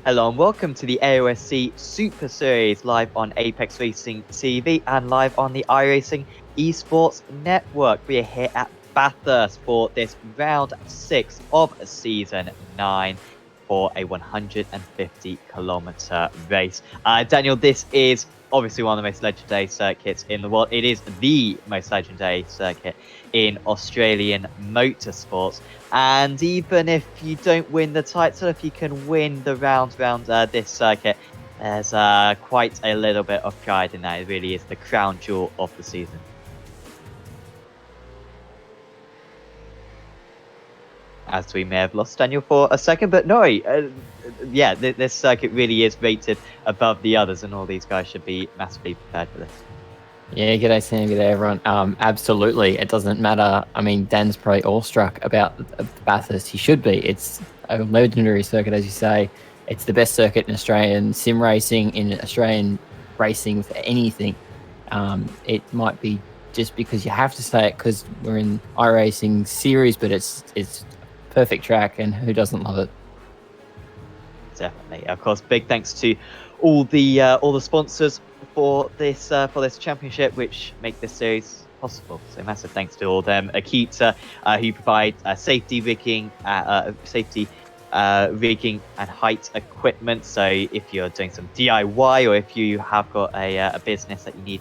Hello and welcome to the AOSC Super Series live on Apex Racing TV and live on the iRacing Esports Network. We are here at Bathurst for this round 6 of season 9 for a 150-kilometer race. Daniel, this is obviously one of the most legendary circuits in the world. It is the most legendary circuit in Australian motorsports. And even if you don't win the title, if you can win the round around this circuit, there's quite a little bit of pride in that. It really is the crown jewel of the season. As we may have lost Daniel for a second, but no, yeah, this circuit really is rated above the others, and all these guys should be massively prepared for this. Yeah, g'day Sam, g'day everyone. Absolutely, it doesn't matter. I mean, Dan's probably awestruck about Bathurst. He should be. It's a legendary circuit, as you say. It's the best circuit in Australian sim racing, in Australian racing for anything. It might be just because you have to say it because we're in iRacing series, but it's perfect track, and who doesn't love it? Definitely. Of course, big thanks to all the sponsors for this championship, which make this series possible. So massive thanks to all of them. Akita, who provide safety rigging, rigging and height equipment. So if you're doing some DIY or if you have got a business that you need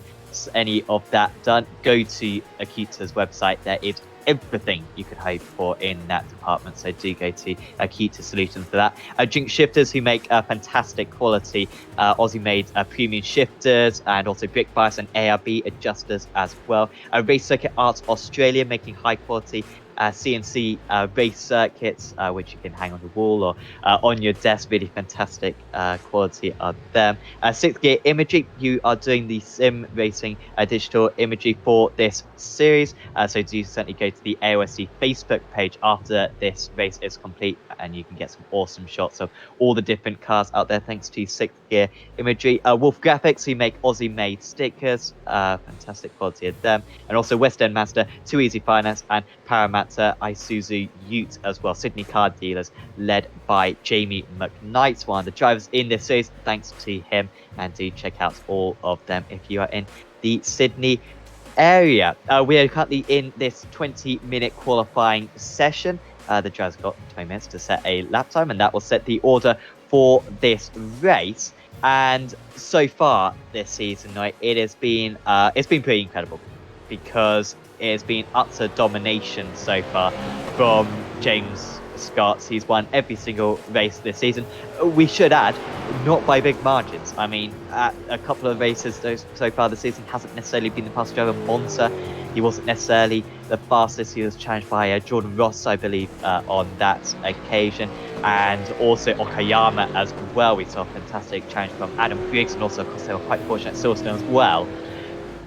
any of that done, go to Akita's website. There is everything you could hope for in that department, so do go to Akita Solutions for that. Drink Shifters, who make fantastic quality Aussie-made premium shifters, and also brick bias and ARB adjusters as well. Race Circuit Arts Australia, making high quality CNC race circuits, which you can hang on the wall or on your desk. Really fantastic quality of them. Sixth Gear Imagery, you are doing the sim racing digital imagery for this series, so do certainly go to the AOSC Facebook page after this race is complete, and you can get some awesome shots of all the different cars out there thanks to Sixth Gear Imagery. Wolf Graphics, who make Aussie-made stickers, fantastic quality of them, and also West End Master, Too Easy Finance, and Parramatta Isuzu Ute as well. Sydney car dealers led by Jamie McKnight, one of the drivers in this series. Thanks to him, and do check out all of them if you are in the Sydney area. We are currently in this 20-minute qualifying session. The drivers got 20 minutes to set a lap time, and that will set the order for this race. And so far this season, it has been pretty incredible, because it has been utter domination so far from James Scott. He's won every single race this season. We should add, not by big margins. I mean, at a couple of races so far this season, hasn't necessarily been the fastest driver. Monza, he wasn't necessarily the fastest. He was challenged by Jordan Ross, I believe, on that occasion. And also Okayama as well. We saw a fantastic challenge from Adam Briggs, and also, of course, they were quite fortunate at Silverstone as well.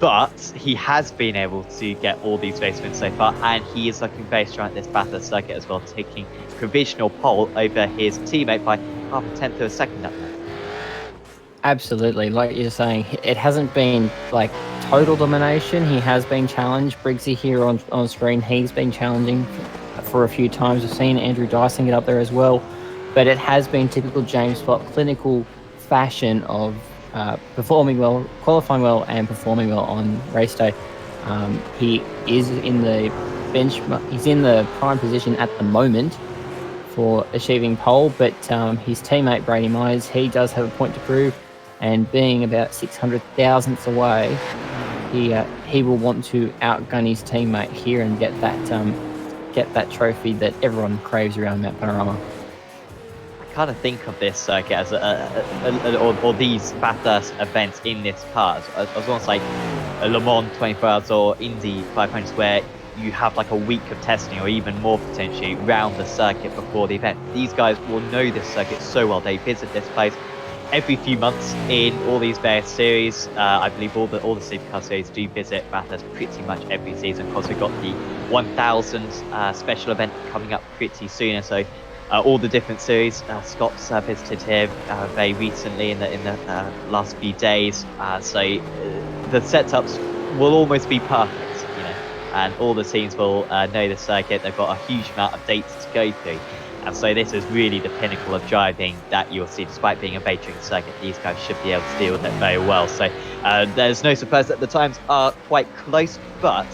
But he has been able to get all these race wins so far, and he is looking very strong at this Bathurst circuit as well, taking provisional pole over his teammate by half a tenth of a second up there. Absolutely, like you're saying, it hasn't been like total domination. He has been challenged. Briggsy here on screen, he's been challenging for a few times. We've seen Andrew Dicing get up there as well, but it has been typical James Scott clinical fashion of performing well, qualifying well, and performing well on race day. He is in the he's in the prime position at the moment for achieving pole, but his teammate Brady Myers, he does have a point to prove, and being about 600 thousandths away, he will want to outgun his teammate here and get that trophy that everyone craves around Mount Panorama. Kind of think of this circuit as or these Bathurst events in this car as almost like a Le Mans 24 hours or Indy 500, where you have like a week of testing or even more potentially around the circuit before the event. These guys will know this circuit so well. They visit this place every few months in all these various series. I believe all the supercar series do visit Bathurst pretty much every season. Of course, we've got the 1000 special event coming up pretty soon, so all the different series. Scott's visited here very recently in the last few days, so the setups will almost be perfect, and all the teams will know the circuit. They've got a huge amount of dates to go through. And so this is really the pinnacle of driving that you'll see. Despite being a Vatoring circuit, these guys should be able to deal with it very well. So there's no surprise that the times are quite close, but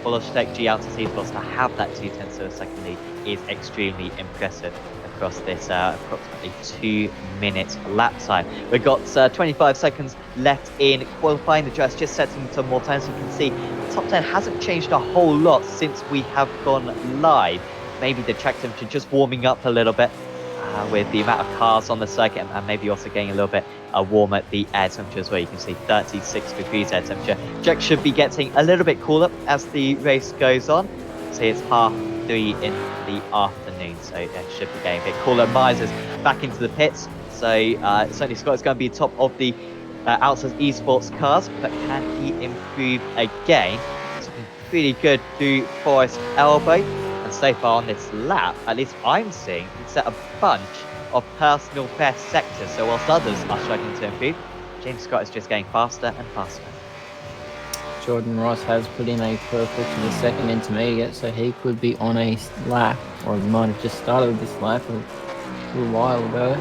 for Logitech G Altus Esports to have that 0.2 of a second lead is extremely impressive across this approximately 2-minute lap time. We've got 25 seconds left in qualifying. The dress just setting to more time, so you can see the top 10 hasn't changed a whole lot since we have gone live. Maybe the track temperature just warming up a little bit with the amount of cars on the circuit, and maybe also getting a little bit warmer the air temperature as well. You can see 36 degrees air temperature. Track should be getting a little bit cooler as the race goes on. So it's 3:30 in the afternoon, so it should be getting a bit cooler. Myers is back into the pits, so certainly Scott's going to be top of the Altus Esports cars, but can he improve again? It's looking pretty good through Forest Elbow. And so far on this lap, at least I'm seeing, he's set a bunch of personal best sectors. So whilst others are struggling to improve, James Scott is just getting faster and faster. Jordan Ross has put in a purple to the second intermediate, so he could be on a lap, or he might have just started this lap a little while ago.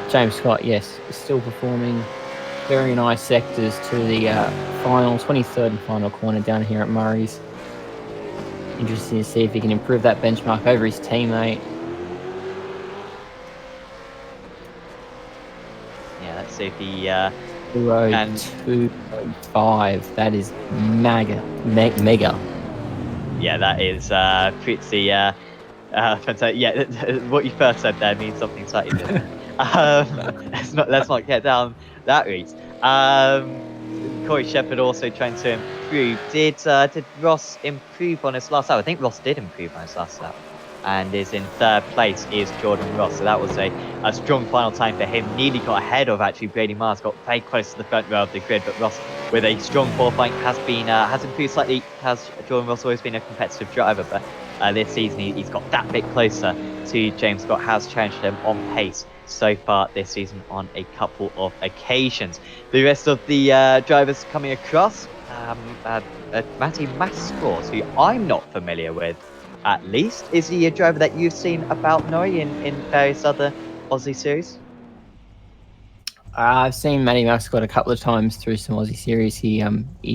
James Scott, yes, still performing very nice sectors to the final, 23rd and final corner down here at Murray's. Interesting to see if he can improve that benchmark over his teammate. Yeah, let's see if he 2:02.5. That is mega. Yeah, that is pretty fantastic. Yeah, what you first said there means something slightly different. Let's not get down that route. Corey Shepherd also trying to improve. Did Ross improve on his last lap? I think Ross did improve on his last lap, and is in third place is Jordan Ross. So that was a strong final time for him. Nearly got ahead of actually Brady Mars, got very close to the front row of the grid, but Ross with a strong qualifying has improved slightly. Has Jordan Ross always been a competitive driver, but this season he's got that bit closer to James Scott, has challenged him on pace so far this season on a couple of occasions. The rest of the drivers coming across, Matty Mascort, who I'm not familiar with, at least. Is he a driver that you've seen about Norrie in various other Aussie series? I've seen Matty Mascot a couple of times through some Aussie series. He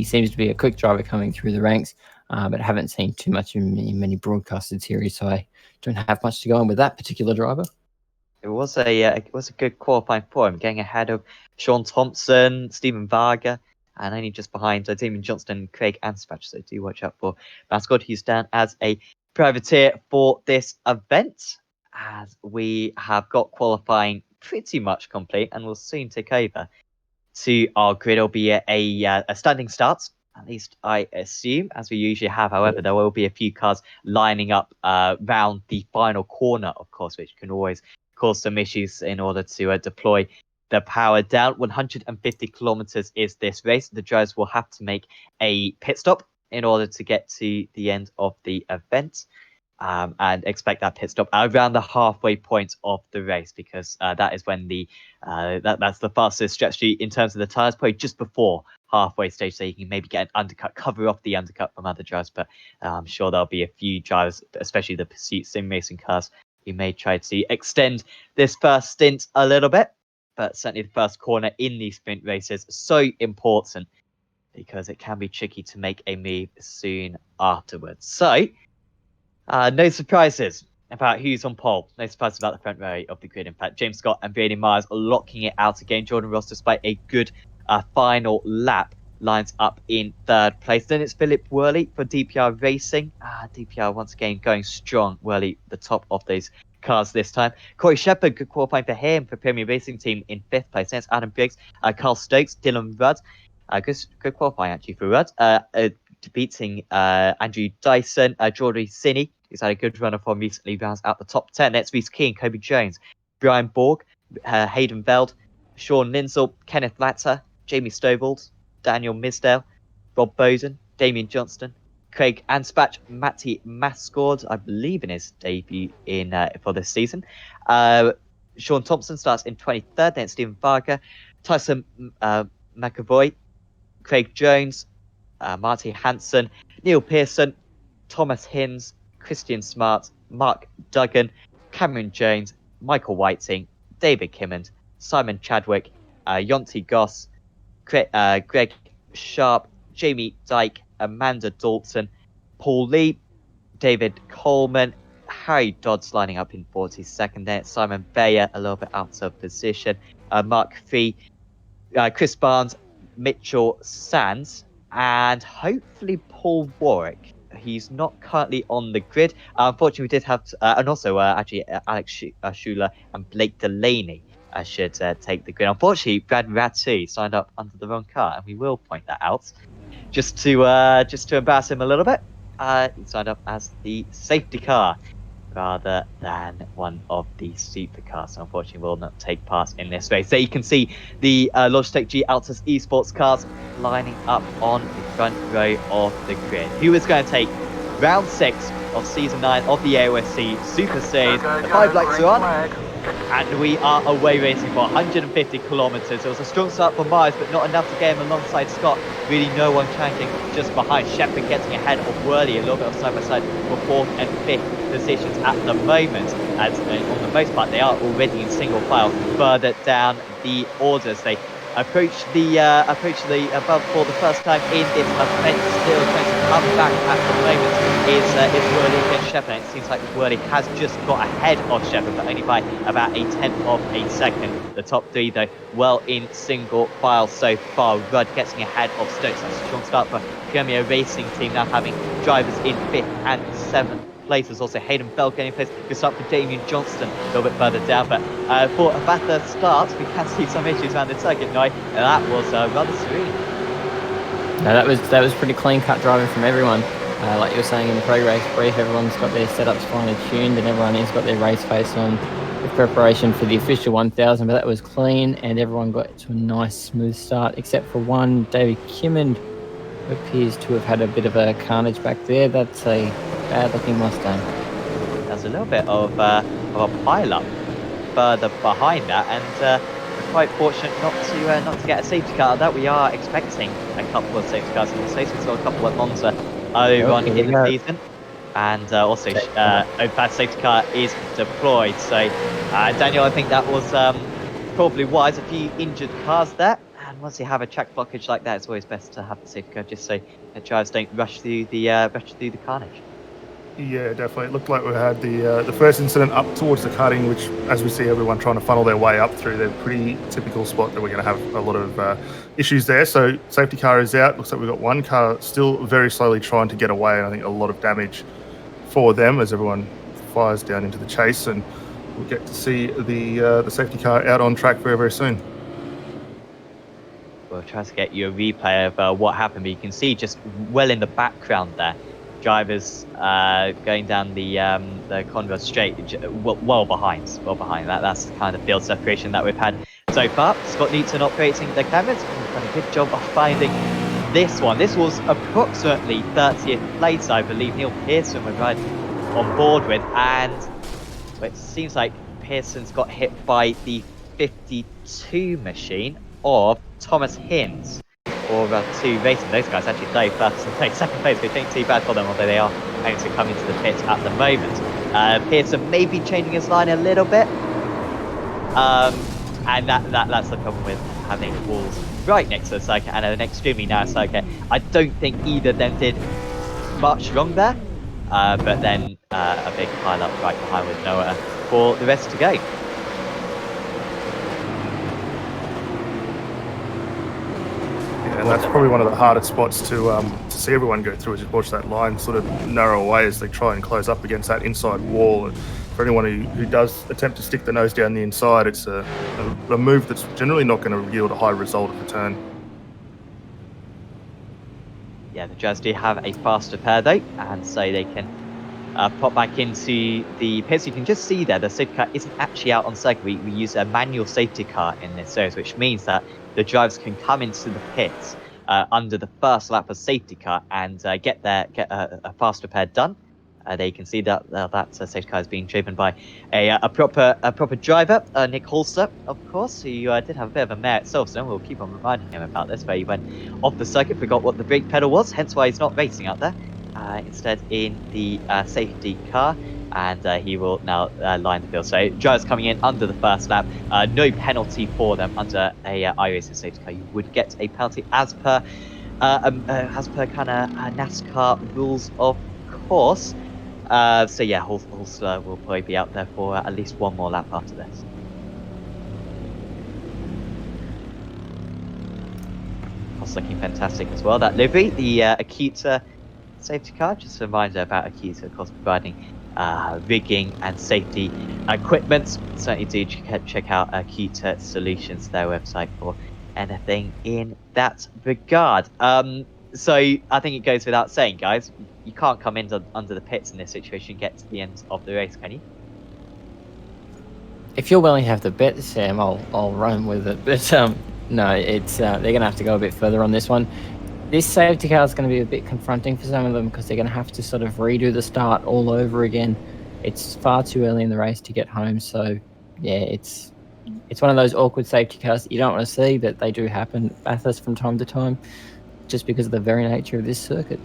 seems to be a quick driver coming through the ranks, but haven't seen too much in many broadcasted series, so I don't have much to go on with that particular driver. It was a good qualifying for him, getting ahead of Sean Thompson, Stephen Varga, and only just behind Damien Johnston and Craig Anspach. So do watch out for Mascot, who's down as a privateer for this event, as we have got qualifying pretty much complete and will soon take over to our grid, albeit a standing start. At least I assume, as we usually have. However, there will be a few cars lining up round the final corner, of course, which can always cause some issues in order to deploy the power down. 150 kilometers is this race. The drivers will have to make a pit stop in order to get to the end of the event. And expect that pit stop around the halfway point of the race, because that is when that's the fastest stretch in terms of the tires, probably just before halfway stage, so you can maybe get an undercut, cover off the undercut from other drivers. But I'm sure there'll be a few drivers, especially the pursuit sim racing cars, who may try to extend this first stint a little bit. But certainly the first corner in these sprint races is so important, because it can be tricky to make a move soon afterwards. So no surprises about who's on pole. No surprises about the front row of the grid. In fact, James Scott and Brady Myers are locking it out again. Jordan Ross, despite a good final lap, lines up in third place. Then it's Philip Worley for DPR Racing. DPR once again going strong. Worley, the top of those cars this time. Corey Shepherd, good qualifying for him for Premier Racing Team in fifth place. Then it's Adam Briggs, Carl Stokes, Dylan Rudd. Good qualifying actually for Rudd. Beating Andrew Dyson, Jordy Sinney, who's had a good run of recently, rounds out the top 10. That's Reese King, Kobe Jones, Brian Borg, Hayden Veld, Sean Lindsell, Kenneth Latter, Jamie Stovald, Daniel Misdale, Rob Bowden, Damien Johnston, Craig Anspach, Matty Mascord, I believe in his debut for this season. Sean Thompson starts in 23rd, then Stephen Varga, Tyson McAvoy, Craig Jones, Marty Hansen, Neil Pearson, Thomas Hinds, Christian Smart, Mark Duggan, Cameron Jones, Michael Whiting, David Kimmond, Simon Chadwick, Yonty Goss, Greg Sharp, Jamie Dyke, Amanda Dalton, Paul Lee, David Coleman, Harry Dodds lining up in 42nd there, Simon Bayer a little bit out of position, Mark Fee, Chris Barnes, Mitchell Sands, and hopefully Paul Warwick. He's not currently on the grid. Unfortunately, we did have, and also actually Alex Schuler and Blake Delaney should take the grid. Unfortunately, Brad Ratu signed up under the wrong car, and we will point that out just to embarrass him a little bit. He signed up as the safety car rather than one of the supercars. So unfortunately, will not take part in this race. There you can see the Logitech G Altus Esports cars lining up on the front row of the grid. Who is going to take round 6 of season 9 of the AOSC Super Series? The 5 lights are on. And we are away racing for 150 kilometers. It was a strong start for Myers, but not enough to get him alongside Scott. Really no one challenging just behind. Shepard getting ahead of Worley, a little bit of side-by-side for 4th and 5th positions at the moment. As on the most part, they are already in single file further down the orders. They approach the above for the first time in this event. Still trying to come back at the moment is Worley against Shepard. It seems like Worley has just got ahead of Shepard, but only by about a tenth of a second. The top 3 though well in single file so far. Rudd getting ahead of Stokes. That's a strong start for Premier Racing Team, now having drivers in 5th and 7th places. Also Hayden Bell getting place. Good start for Damien Johnston a little bit further down, but for a Bathurst start we can see some issues around the circuit now, and that was rather serene. No, that was pretty clean cut driving from everyone. Like you were saying in the pre-race brief, everyone's got their setups finely tuned and everyone has got their race face on with preparation for the official 1000, but that was clean and everyone got to a nice smooth start except for one, David Kimmond, who appears to have had a bit of a carnage back there. That's a bad looking Mustang. There's a little bit of a pile-up further behind that, and we're quite fortunate not to get a safety car. That we are expecting a couple of safety cars in the race. We saw a couple at Monza earlier on in the season, and also Opad safety car is deployed. So Daniel, I think that was probably wise. A few injured cars there, and once you have a track blockage like that, it's always best to have the safety car just so the drivers don't rush through the carnage. Yeah, definitely. It looked like we had the first incident up towards the cutting, which, as we see everyone trying to funnel their way up through, they're pretty typical spot that we're going to have a lot of issues there. So safety car is out. Looks like we've got one car still very slowly trying to get away, and I think a lot of damage for them as everyone fires down into the chase, and we'll get to see the safety car out on track very, very soon. We'll try to get you a replay of what happened, but you can see just well in the background there, drivers going down the Converse Straight, well behind that. That's the kind of field separation that we've had so far. Scott Newton operating the cameras, done a good job of finding this one. This was approximately 30th place, I believe. Neil Pearson was right on board with, and it seems like Pearson's got hit by the 52 machine of Thomas Hinds. Or 2 racing. Those guys actually play first and play second place, which ain't too bad for them, although they are going to come into the pits at the moment. Pearson may be changing his line a little bit, and that's the problem with having walls right next to the circuit and an extremely narrow circuit. I don't think either of them did much wrong there, but then a big pile up right behind with Noah for the rest to go. And that's probably one of the hardest spots to see everyone go through, is you watch that line sort of narrow away as they try and close up against that inside wall. And for anyone who does attempt to stick the nose down the inside, it's a move that's generally not going to yield a high result at the turn. Yeah, the Jazz do have a faster pair though, and so they can pop back into the pits. You can just see there the safety car isn't actually out on circuit. We use a manual safety car in this series, which means that the drivers can come into the pits under the first lap of safety car and get a faster pair done. They can see that that safety car is being driven by a proper driver, Nick Holster, of course, who did have a bit of a mare at Silverstone. We'll keep on reminding him about this, where he went off the circuit, forgot what the brake pedal was, hence why he's not racing out there. Instead in the safety car. and he will now line the field. So drivers coming in under the first lap, no penalty for them under a iRacing safety car. You would get a penalty as per kind of NASCAR rules, of course. So yeah, Hulsler will probably be out there for at least one more lap after this. Hulsler looking fantastic as well. That livery, the Akita safety car, just a reminder about Akita, of course, providing rigging and safety equipment. Certainly do check out Akita Solutions, their website, for anything in that regard. So I think it goes without saying, guys, you can't come in under the pits in this situation and get to the end of the race, can you? If you're willing to have the bet, Sam, I'll run with it. But no, it's they're going to have to go a bit further on this one. This safety car is going to be a bit confronting for some of them because they're going to have to sort of redo the start all over again. It's far too early in the race to get home, so yeah, it's one of those awkward safety cars that you don't want to see, but they do happen at Bathurst from time to time, just because of the very nature of this circuit.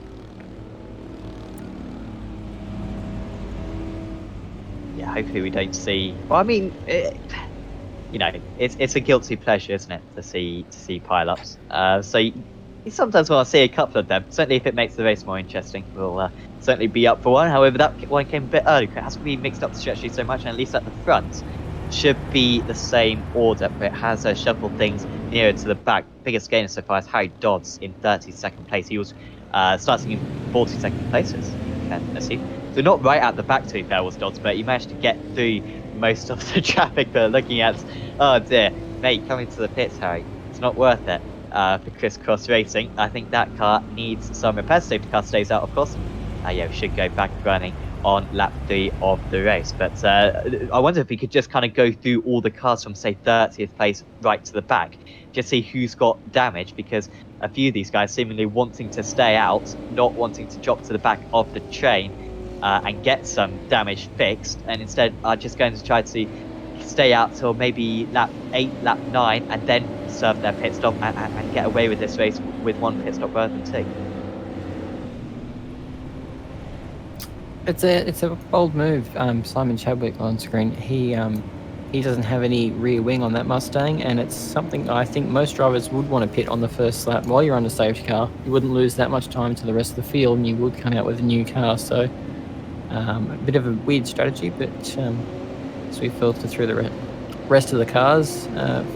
Yeah, hopefully we don't see. Well, I mean, it's a guilty pleasure, isn't it, to see pile-ups? So you sometimes want to see a couple of them. Certainly, if it makes the race more interesting, we'll certainly be up for one. However, that one came a bit early. It has to be mixed up the strategy so much, and at least at the front, should be the same order, but it has shuffled things nearer to the back. Biggest gainer so far is Harry Dodds in 32nd place. He was starting in 42nd place, as you can assume. So not right at the back, to be fair, was Dodds, but he managed to get through most of the traffic. But looking at, oh dear, mate, coming to the pits, Harry, it's not worth it for crisscross racing. I think that car needs some repairs. Safety car stays out, of course. Yeah, we should go back running on lap 3 of the race. But I wonder if we could just kind of go through all the cars from, say, 30th place right to the back, just see who's got damage, because a few of these guys seemingly wanting to stay out, not wanting to drop to the back of the train and get some damage fixed, and instead are just going to try to stay out till maybe lap 8, lap 9, and then serve their pit stop and get away with this race with one pit stop rather than 2. It's a bold move. Simon Chadwick on screen. He doesn't have any rear wing on that Mustang, and it's something I think most drivers would want to pit on the first lap while you're on a safety car. You wouldn't lose that much time to the rest of the field, and you would come out with a new car. So a bit of a weird strategy, but as we filter through the rest of the cars,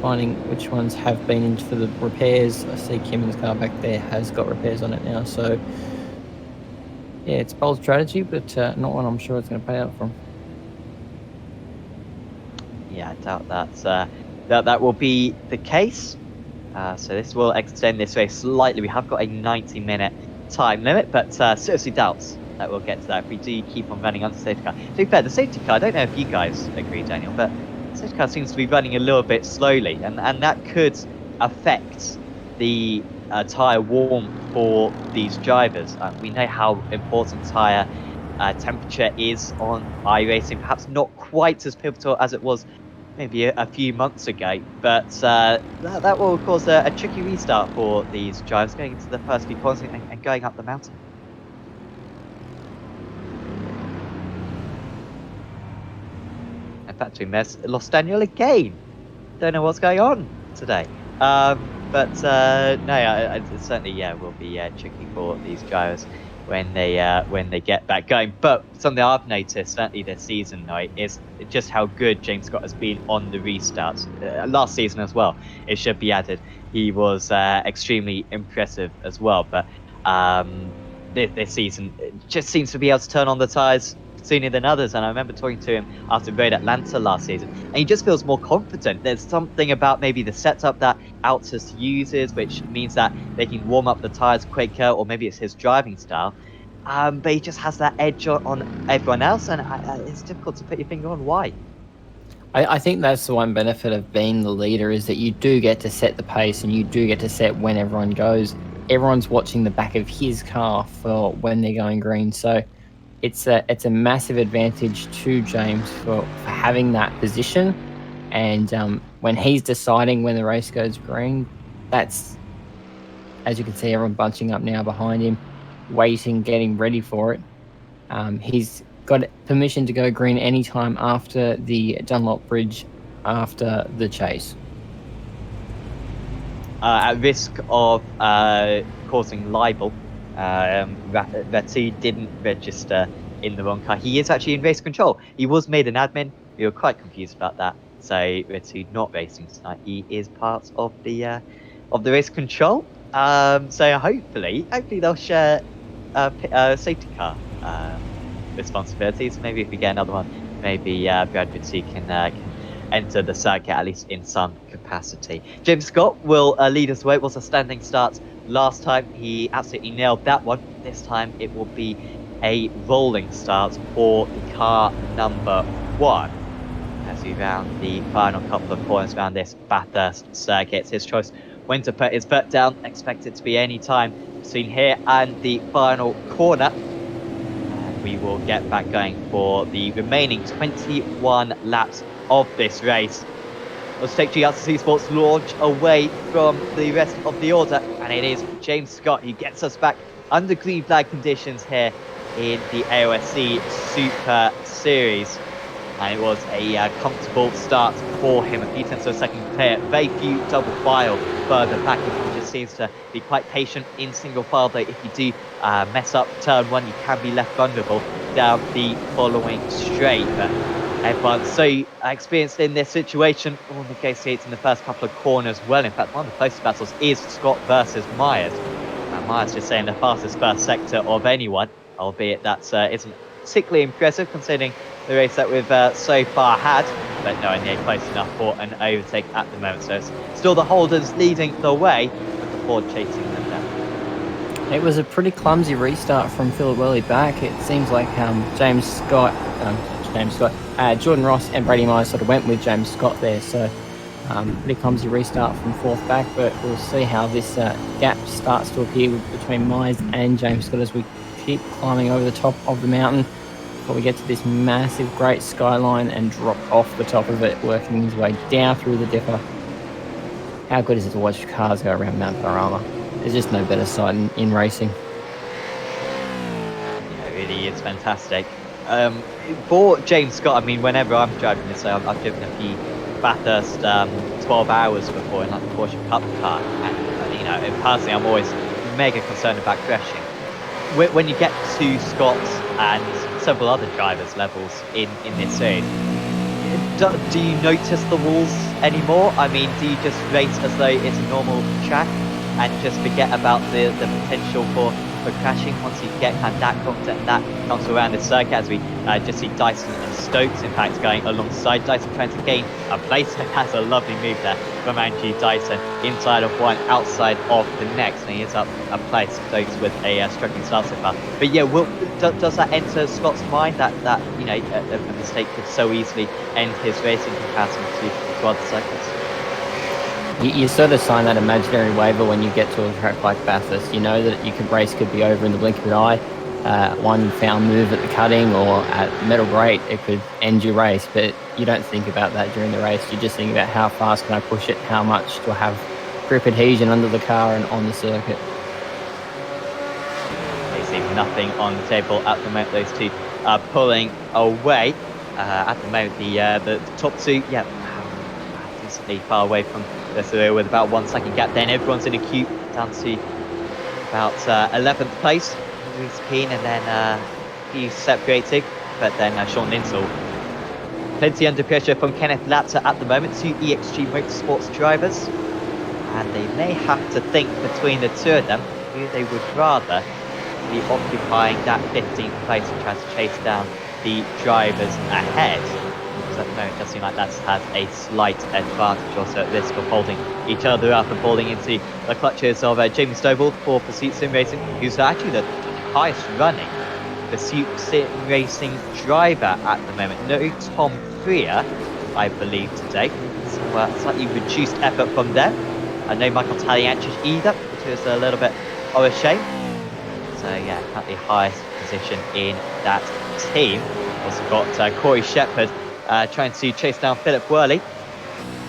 finding which ones have been in for the repairs. I see Kimmon's car back there has got repairs on it now, so yeah, it's a bold strategy, but not one I'm sure it's going to pay out from. Yeah, I doubt that will be the case. So this will extend this race slightly. We have got a 90-minute time limit, but seriously doubts that we'll get to that if we do keep on running on the safety car. To be fair, the safety car, I don't know if you guys agree, Daniel, but the safety car seems to be running a little bit slowly, and that could affect the tyre warmth for these drivers. We know how important tyre temperature is on iRacing, perhaps not quite as pivotal as it was maybe a few months ago, but that will cause a tricky restart for these drivers going into the first few points and going up the mountain. In fact, we lost Daniel again. Don't know what's going on today. But no, it certainly will be tricky for these drivers when they get back going. But something I've noticed certainly this season, though, is just how good James Scott has been on the restarts. Last season as well, it should be added. He was extremely impressive as well. But this season, it just seems to be able to turn on the tyres sooner than others. And I remember talking to him after Road Atlanta last season, and he just feels more confident. There's something about maybe the setup that Altus uses, which means that they can warm up the tyres quicker, or maybe it's his driving style. But he just has that edge on everyone else, and it's difficult to put your finger on why. I think that's the one benefit of being the leader, is that you do get to set the pace, and you do get to set when everyone goes. Everyone's watching the back of his car for when they're going green. So it's a massive advantage to James for having that position. And when he's deciding when the race goes green, that's, as you can see, everyone bunching up now behind him, waiting, getting ready for it. got permission to go green anytime after the Dunlop Bridge after the chase. At risk of causing libel, Ratu didn't register in the wrong car. He is actually in race control. He was made an admin. We were quite confused about that. So Ratu not racing tonight. He is part of the race control. So hopefully they'll share safety car responsibilities. Maybe if we get another one, maybe Brad Ratu can enter the circuit at least in some capacity. James Scott will lead us away. It was a standing start last time. He absolutely nailed that one. This time it will be a rolling start for the car number 1 as we round the final couple of corners around this Bathurst circuit. It's his choice when to put his foot down. Expect it to be any time between here and the final corner. We will get back going for the remaining 21 laps of this race. Let's take GRC Sports launch away from the rest of the order, and it is James Scott who gets us back under green flag conditions here in the AOSC Super Series. And it was a comfortable start for him. A few tenths of a second clear. Very few double file further back. He just seems to be quite patient in single file, though. If you do mess up turn 1, you can be left vulnerable down the following straight. But everyone's so experienced in this situation. All negotiates in the first couple of corners well. In fact, one of the closest battles is Scott versus Myers. Myers just saying the fastest first sector of anyone, albeit that isn't particularly impressive considering the race that we've so far had, but nowhere near close enough for an overtake at the moment. So it's still the Holdens leading the way, with the Ford chasing them down. It was a pretty clumsy restart from Philip Worley back. It seems like Jordan Ross and Brady Myers sort of went with James Scott there. So pretty clumsy restart from 4th back, but we'll see how this gap starts to appear between Myers and James Scott as we keep climbing over the top of the mountain before we get to this massive great skyline and drop off the top of it, working his way down through the dipper. How good is it to watch cars go around Mount Panorama? There's just no better sight in racing. Yeah, it really is fantastic. For James Scott, I mean, whenever I'm driving this, I've driven a few Bathurst 12 hours before in like the Porsche Cup car, and personally I'm always mega concerned about crashing. When you get to Scott's and several other drivers' levels in this series, do you notice the walls anymore? I mean, do you just race as though it's a normal track and just forget about the potential for crashing once you get kind of that confident and that comes around the circuit, as we just see Dyson and Stokes in fact going alongside Dyson, trying to gain a place. Has a lovely move there from Andrew Dyson, inside of one, outside of the next, and he is up a place. Stokes with a struggling start so far. But yeah, does that enter Scott's mind that a mistake could so easily end his race in comparison to other circuits? You sort of sign that imaginary waiver when you get to a track like Bathurst. You know that race could be over in the blink of an eye. One foul move at the cutting or at Metal Grate, it could end your race. But you don't think about that during the race. You just think about how fast can I push it, how much do I have grip adhesion under the car and on the circuit. They see nothing on the table at the moment. Those two are pulling away. At the moment, the top two, decently far away from this, with about 1 second gap. Then everyone's in a queue down to about 11th place. Lewis Keane, and then he's separating, but then Sean Linsell. Plenty under pressure from Kenneth Latter at the moment, 2 EXG Motorsports drivers, and they may have to think between the two of them who they would rather be occupying that 15th place and try to chase down the drivers ahead. At the moment, it does seem like that has a slight advantage, also at risk of holding each other up and falling into the clutches of Jamie Stovall for Pursuit Sim Racing, who's actually the highest running Pursuit Sim Racing driver at the moment. No Tom Freer, I believe, today. So slightly reduced effort from them. And no Michael Talianchich either, which is a little bit of a shame. So yeah, currently highest position in that team. Also got Corey Shepherd trying to chase down Philip Worley,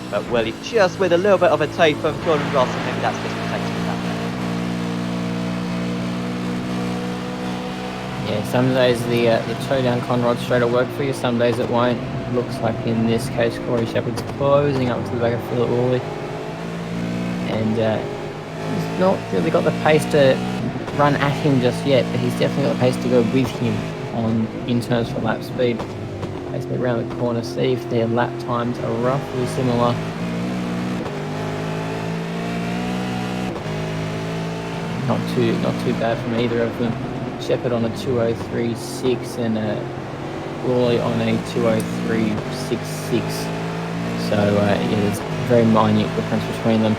but Worley just with a little bit of a toe from Jordan Ross, and maybe that's just protecting that. Yeah, some days the toe down con rod straight will work for you, some days it won't. Looks like in this case Corey Shepherd's closing up to the back of Philip Woolley. And he's not really got the pace to run at him just yet, but he's definitely got the pace to go with him in terms of lap speed. As they round the corner, see if their lap times are roughly similar. Not too bad from either of them. Shepherd on a 2:03.6 and Woolley on a 2:03.66. So yeah, there's very minute difference between them.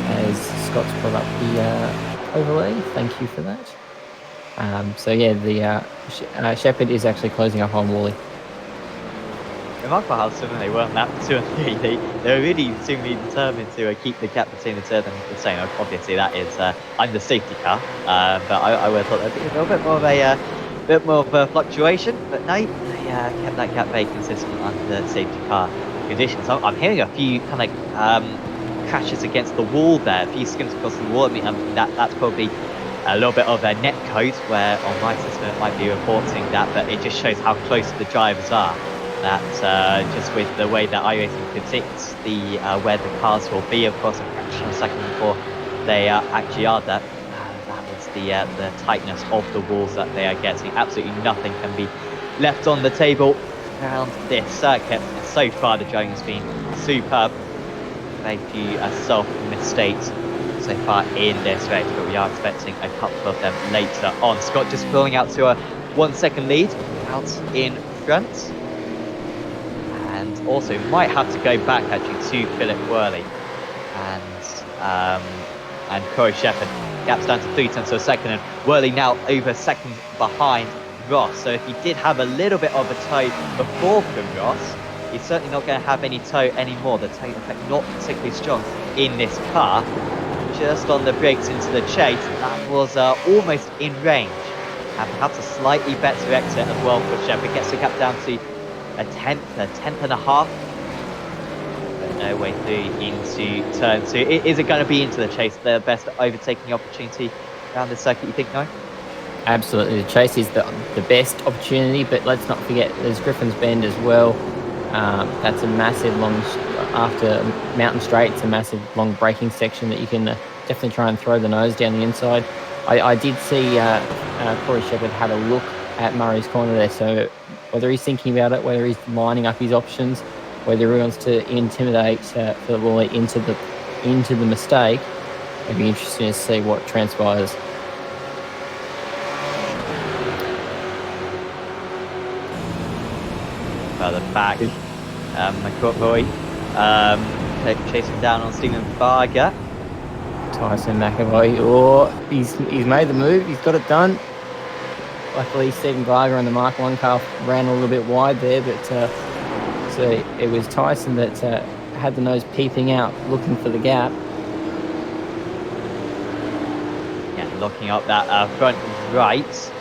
As Scott's brought up the overlay, thank you for that. So yeah, the Shepherd is actually closing up on Woolley. Remarkable how similar they were on lap 2 and 3. They were really seemingly determined to keep the gap between the two of them the same. Obviously, that is under safety car, but I would have thought there'd be a little bit more of a fluctuation. But no, they kept that gap very consistent under safety car conditions. I'm hearing a few kind of crashes against the wall there, a few skims across the wall. I mean, that's probably a little bit of a net code where on my system it might be reporting that, but it just shows how close the drivers are. That just with the way that iRacing predicts the where the cars will be, of course, a fraction of a second before they actually are there. That is the tightness of the walls that they are getting. Absolutely nothing can be left on the table around this circuit. And so far, the driving has been superb. Very few self-mistakes so far in this race, but we are expecting a couple of them later on. Scott just pulling out to a 1 second lead out in front. And also might have to go back actually to Philip Worley and Corey Shepherd. Gap's down to 0.3 of a second, and Worley now over second behind Ross. So if he did have a little bit of a toe before from Ross, he's certainly not going to have any toe anymore. The toe effect not particularly strong in this car. Just on the brakes into the chase, that was almost in range. And perhaps a slightly better exit as well for Shepherd. Gets the gap down to a tenth and a half, but no way through into turn 2. Is it going to be into the chase the best overtaking opportunity around the circuit, you think, no? Absolutely, the chase is the best opportunity, but let's not forget there's Griffin's Bend as well. That's a massive long, after Mountain Straight, it's a massive long braking section that you can definitely try and throw the nose down the inside. I did see Corey Shepherd had a look at Murray's Corner there, so whether he's thinking about it, whether he's lining up his options, whether he wants to intimidate Philip Woolley into the mistake, it'd be interesting to see what transpires. Further back, McCoy chasing down on Stephen Varga. Tyson McAvoy, he's made the move, he's got it done. Luckily, Stephen Varga on the Mark 1 car ran a little bit wide there, but so it was Tyson that had the nose peeping out, looking for the gap. Yeah, locking up that front right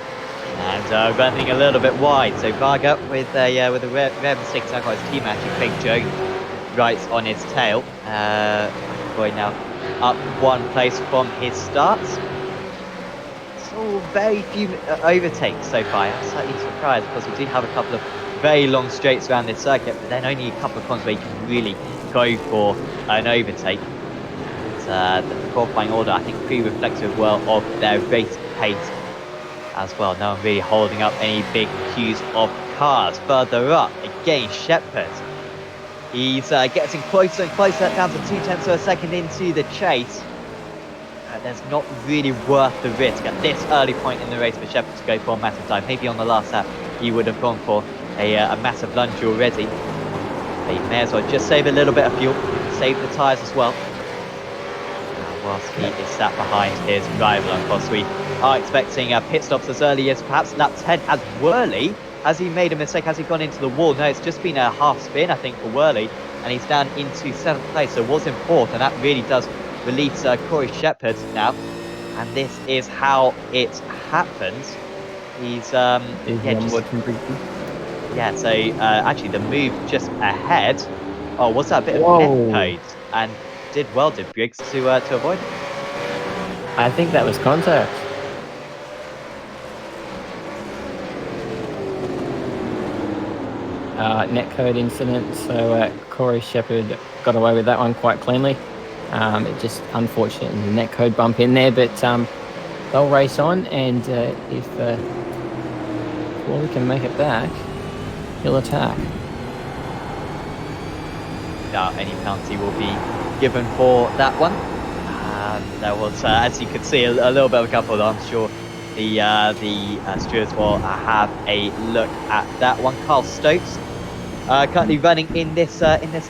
and running a little bit wide. So Varga with a rare mistake to tackle his team actually, Craig Jones right on his tail. McAvoy now up 1 place from his start. Very few overtakes so far. I'm slightly surprised because we do have a couple of very long straights around this circuit, but then only a couple of corners where you can really go for an overtake. And the qualifying order, I think, pretty reflective well of their race pace as well. No one really holding up any big queues of cars. Further up, again, Shepherd. He's getting closer and closer, down to 0.2 of a second into the chase. There's not really worth the risk at this early point in the race for Shepherd to go for a massive dive. Maybe on the last lap he would have gone for a massive lunge already. But he may as well just save a little bit of fuel, save the tyres as well. Whilst he is sat behind his rival, of course, we are expecting pit stops as early as perhaps lap 10 as Worley. Has he made a mistake? Has he gone into the wall? No, it's just been a half spin, I think, for Worley. And he's down into 7th place, so was in 4th, and that really does release Corey Shepherd now, and this is how it happens. He's actually the move just ahead. Oh, was that a bit of net code? And did Briggs to avoid it? I think that was contact. netcode incident. So Corey Shepherd got away with that one quite cleanly. It just unfortunate the netcode bump in there, but they'll race on, and if Wally can make it back, he'll attack. Any penalty will be given for that one. There was, as you could see, a little bit of a couple. I'm sure the stewards will have a look at that one. Carl Stokes currently running in this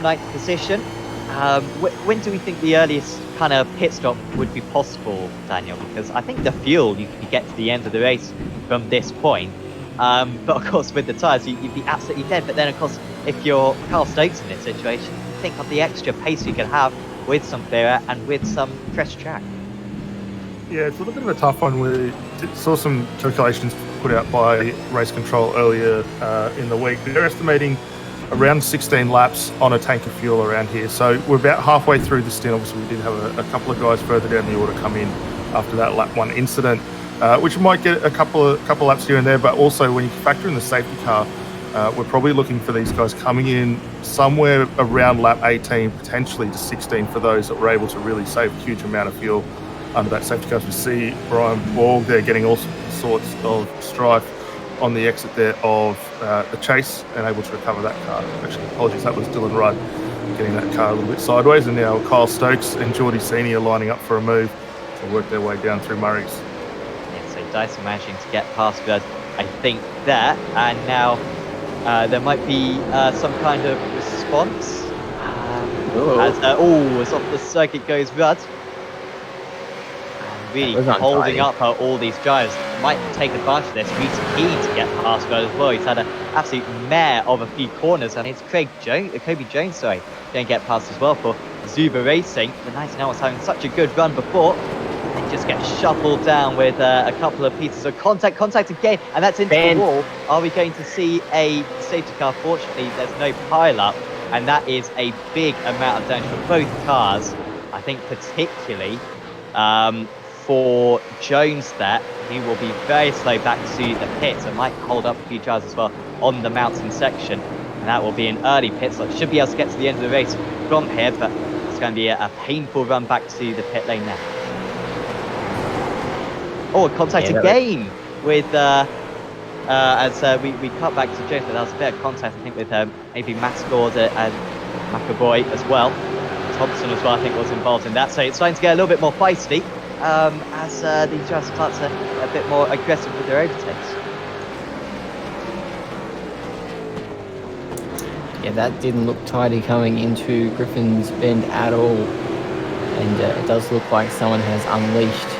ninth position. When do we think the earliest kind of pit stop would be possible, Daniel? Because I think the fuel, you could get to the end of the race from this point. But of course, with the tyres, you'd be absolutely dead. But then, of course, if you're Carl Stokes in this situation, think of the extra pace you can have with some clear air and with some fresh track. Yeah, it's a little bit of a tough one. We saw some calculations put out by Race Control earlier in the week. They're estimating around 16 laps on a tank of fuel around here. So we're about halfway through the stint. Obviously, we did have a couple of guys further down the order come in after that lap 1 incident, which might get a couple laps here and there. But also, when you factor in the safety car, we're probably looking for these guys coming in somewhere around lap 18, potentially to 16 for those that were able to really save a huge amount of fuel under that safety car. We see Brian Borg there getting all sorts of strife on the exit there of the chase and able to recover that car. Actually, apologies, that was Dylan Rudd getting that car a little bit sideways, and now Kyle Stokes and Geordie Senior lining up for a move to work their way down through Murray's. Yeah, so Dyson managing to get past Rudd, I think, there, and now there might be some kind of response. As off the circuit goes Rudd. And really holding up all these drivers. Might take advantage of this. He's keen to get past Rudd as well. He's had an absolute mare of a few corners, and it's Kobe Jones, going to get past as well for Zuba Racing. The 99 was having such a good run before. They just get shuffled down with a couple of pieces of contact again, and that's into the wall. Are we going to see a safety car? Fortunately, there's no pile-up, and that is a big amount of damage for both cars. I think particularly for Jones there, he will be very slow back to the pits and might hold up a few cars as well on the mountain section, and that will be an early pit stop. Should be able to get to the end of the race from here, but it's going to be a painful run back to the pit lane now. Oh, contact again with as we cut back to Jones, but that was a bit of contact, I think, with maybe Mascord and McAvoy as well. Thompson as well, I think, was involved in that. So it's starting to get a little bit more feisty as the drivers start to get a bit more aggressive with their overtakes. Yeah, that didn't look tidy coming into Griffin's Bend at all. And it does look like someone has unleashed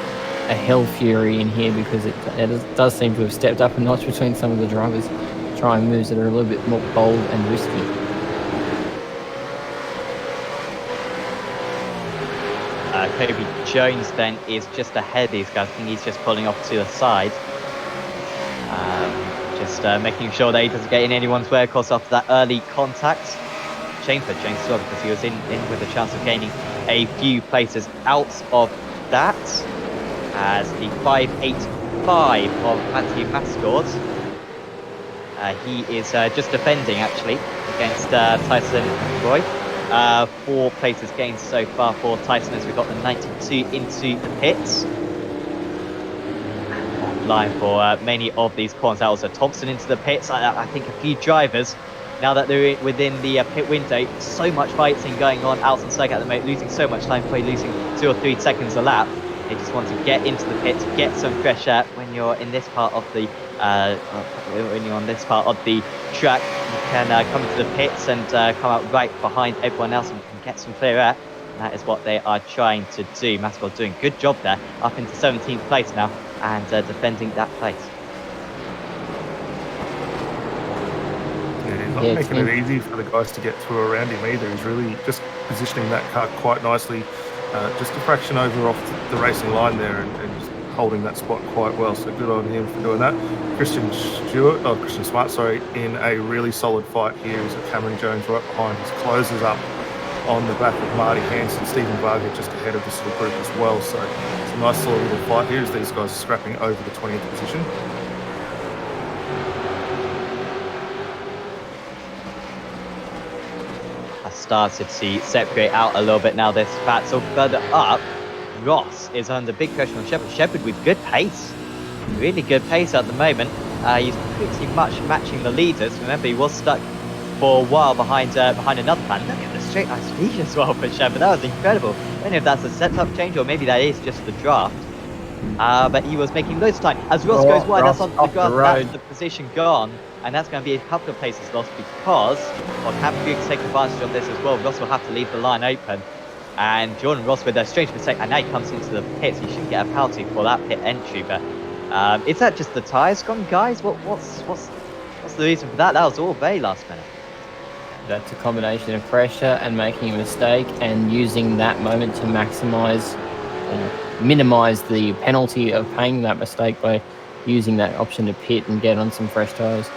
a hell fury in here, because it does seem to have stepped up a notch between some of the drivers trying moves that are a little bit more bold and risky. Kobe Jones then is just ahead of these guys. I think he's just pulling off to the side. Just making sure that he doesn't get in anyone's way, of course, after that early contact. Shame for James as well, because he was in with a chance of gaining a few places out of that. As the 585 of Matthew Mascord. He is just defending, actually, against Tyson Roy. 4 places gained so far for Tyson, as we got the 92 into the pits. Line for many of these corners. That was a Thompson into the pits. I think a few drivers, now that they're within the pit window, so much fighting going on out on circuit at the moment, losing so much time, probably losing 2 or 3 seconds a lap. They just want to get into the pit, to get some fresh air. When you're in this part of the when you're on this part of the track, you can come into the pits and come out right behind everyone else and can get some clear air. And that is what they are trying to do. Mascot doing a good job there, up into 17th place now, and defending that place. Yeah, he's not making it easy for the guys to get through around him either. He's really just positioning that car quite nicely. Just a fraction over off the racing line there, and just holding that spot quite well. So good on him for doing that. Christian Smart, in a really solid fight here. He's got Cameron Jones right behind. His closes up on the back of Marty Hansen, Stephen Varga just ahead of this little group as well. So it's a nice solid little fight here as these guys are scrapping over the 20th position. started to separate out a little bit now. This battle further up, Ross is under big pressure on Shepard. Shepard with good pace, really good pace at the moment. He's pretty much matching the leaders. Remember, he was stuck for a while behind another plan. Look at the straight line speed as well for Shepard. That was incredible. I don't know if that's a setup change or maybe that is just the draft. But he was making loads of time. As Ross goes wide, that's onto the grass, that's the position gone. And that's going to be a couple of places lost because, well, can Briggs take advantage of this as well? Ross will have to leave the line open. And Jordan Ross with a strange mistake, and now he comes into the pits. He shouldn't get a penalty for that pit entry, but is that just the tyres gone, guys? What's the reason for that? That was all very last minute. That's a combination of pressure and making a mistake and using that moment to maximise or minimise the penalty of paying that mistake by using that option to pit and get on some fresh tyres.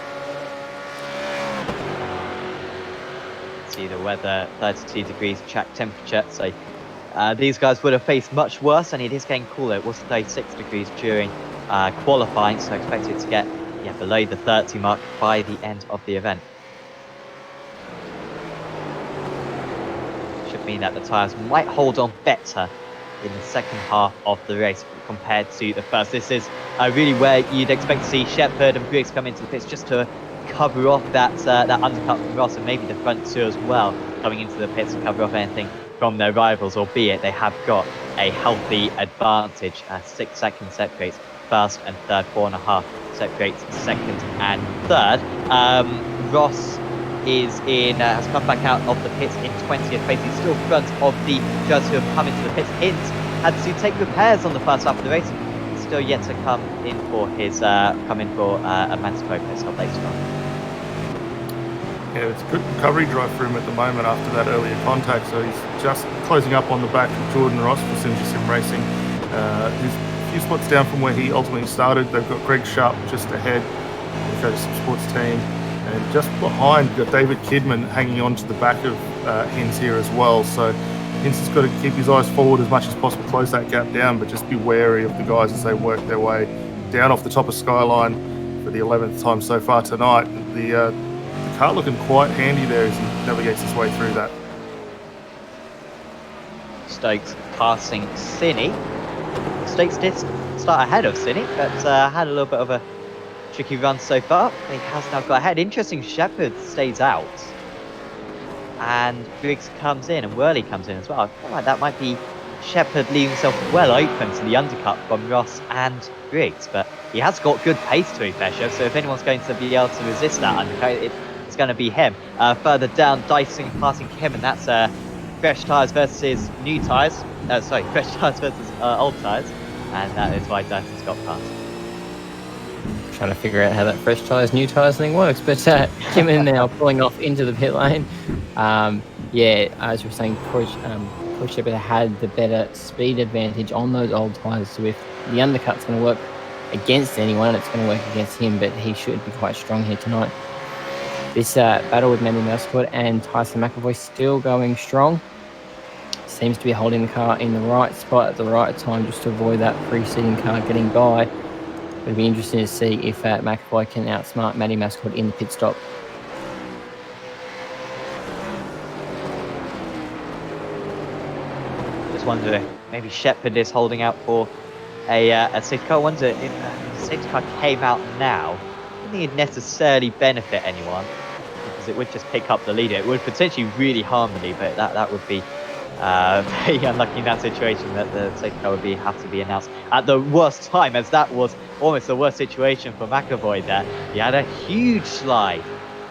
See the weather, 32 degrees track temperature, so these guys would have faced much worse, and it is getting cooler. It was 36 degrees during qualifying, so I expect it to get below the 30 mark by the end of the event. Should mean that the tyres might hold on better in the second half of the race compared to the first. This is really where you'd expect to see Shepard and Briggs come into the pits just to cover off that undercut from Ross, and maybe the front two as well, coming into the pits to cover off anything from their rivals, albeit they have got a healthy advantage. 6 seconds separates first and third, 4.5 separates second and third. Ross has come back out of the pits in 20th place. He's still front of the judges who have come into the pits. Hint had to take repairs on the first half of the race. He's still yet to come in for a Manticore pit stop later on. Yeah, it's a good recovery drive for him at the moment after that earlier contact. So he's just closing up on the back of Jordan Ross for Simja Sim Racing. He's a few spots down from where he ultimately started. They've got Greg Sharp just ahead. We've got some sports team. And just behind, we've got David Kidman hanging on to the back of Hinz here as well. So Hinz has got to keep his eyes forward as much as possible, close that gap down, but just be wary of the guys as they work their way down off the top of Skyline for the 11th time so far tonight. The car looking quite handy there as he navigates his way through that. Stokes passing Cine. Stokes did start ahead of Cine, but had a little bit of a tricky run so far. He has now got ahead. Interesting, Shepard stays out. And Briggs comes in, and Worley comes in as well. I feel like that might be Shepard leaving himself well open to the undercut from Ross and Briggs, but he has got good pace to be fair, so if anyone's going to be able to resist that undercut, it's going to be him. Further down, Dyson passing him, and that's fresh tyres versus new tyres. Fresh tyres versus old tyres, and that is why Dyson's got past. Trying to figure out how that fresh tyres, new tyres thing works, but Kim in now pulling off into the pit lane. As you were saying, Corey Shepard had the better speed advantage on those old tyres, so if the undercut's going to work against anyone, it's going to work against him, but he should be quite strong here tonight. This battle with Manny Mascot and Tyson McAvoy still going strong. Seems to be holding the car in the right spot at the right time just to avoid that preceding car getting by. It'll be interesting to see if McAvoy can outsmart Manny Mascot in the pit stop. Just wondering, maybe Shepard is holding out for a safety car. I wonder if a safety car came out now, I don't think it'd necessarily benefit anyone, because it would just pick up the leader. It would potentially really harm the lead, but that would be very unlucky in that situation, that the safety car would have to be announced at the worst time, as that was almost the worst situation for McAvoy there. He had a huge slide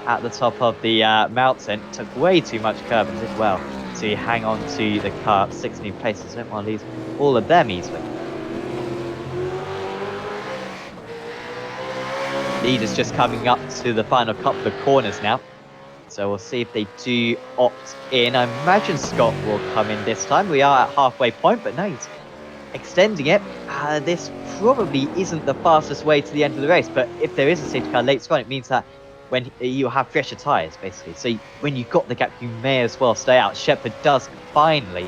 at the top of the mountain, took way too much curb and did well to hang on to the car 16 places. Don't want to lose all of them easily. Leaders just coming up to the final couple of corners now. So we'll see if they do opt in. I imagine Scott will come in this time. We are at halfway point, but no, he's extending it. This probably isn't the fastest way to the end of the race, but if there is a safety car later on, it means that when you have fresher tyres, basically. So when you've got the gap, you may as well stay out. Shepard does finally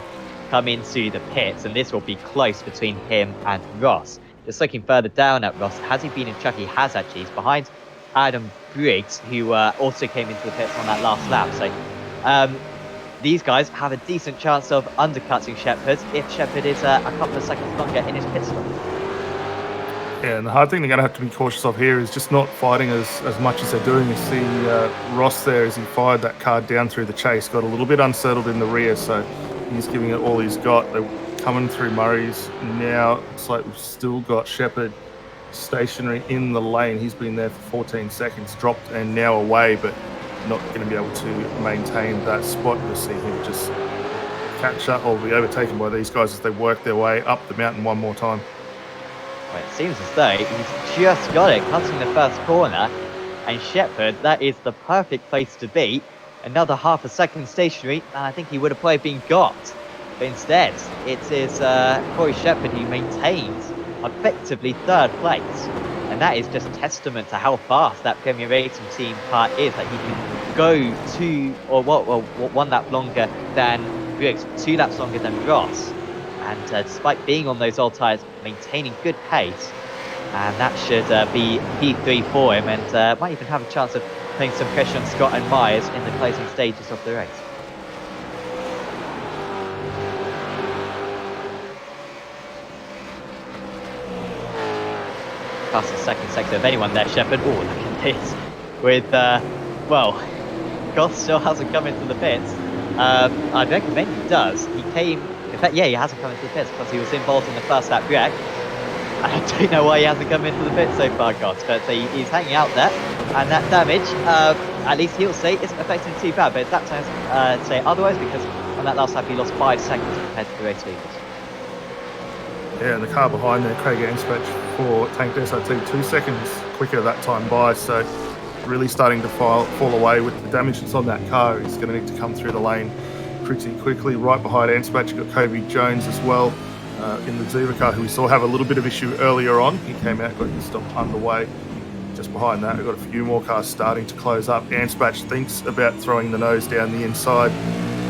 come into the pits, and this will be close between him and Ross. Just looking further down at Ross, has he been in truck? He has actually. He's behind Adam Briggs, who also came into the pits on that last lap. So these guys have a decent chance of undercutting Shepherd if Shepherd is a couple of seconds longer in his pit stop. Yeah, and the hard thing they're going to have to be cautious of here is just not fighting as much as they're doing. You see Ross there as he fired that car down through the chase, got a little bit unsettled in the rear, so he's giving it all he's got. They're coming through Murray's now. Looks like we've still got Shepherd stationary in the lane. He's been there for 14 seconds, dropped and now away, but not going to be able to maintain that spot. You'll see him just catch up or be overtaken by these guys as they work their way up the mountain one more time. Well, it seems as though he's just got it, cutting the first corner, and Shepherd, that is the perfect place to be. Another half a second stationary, and I think he would have probably been got. But instead, it is Corey Shepherd who maintains effectively third place. And that is just testament to how fast that Premier Racing team car is, that he can go one lap longer than Briggs, 2 laps longer than Ross. And despite being on those old tyres, maintaining good pace. And that should be P3 for him, and might even have a chance of putting some pressure on Scott and Myers in the closing stages of the race. Fastest second sector of anyone there, Shepherd. Oh, look at this. With, Goth still hasn't come into the pits. I'd recommend he does. He came, in fact, yeah, he hasn't come into the pits because he was involved in the first lap wreck. I don't know why he hasn't come into the pits so far, Goth, but he's hanging out there. And that damage, at least he'll say, isn't affecting too bad, but that time say otherwise, because on that last lap he lost 5 seconds compared to the race leaders. Yeah, and the car behind there, Craig Anspach for Tank SRT, 2 seconds quicker that time by, so really starting to fall away with the damage that's on that car. He's going to need to come through the lane pretty quickly. Right behind Anspach, you've got Kobe Jones as well in the Ziva car, who we saw have a little bit of issue earlier on. He came out, got his stop underway. Just behind that, we've got a few more cars starting to close up. Anspach thinks about throwing the nose down the inside.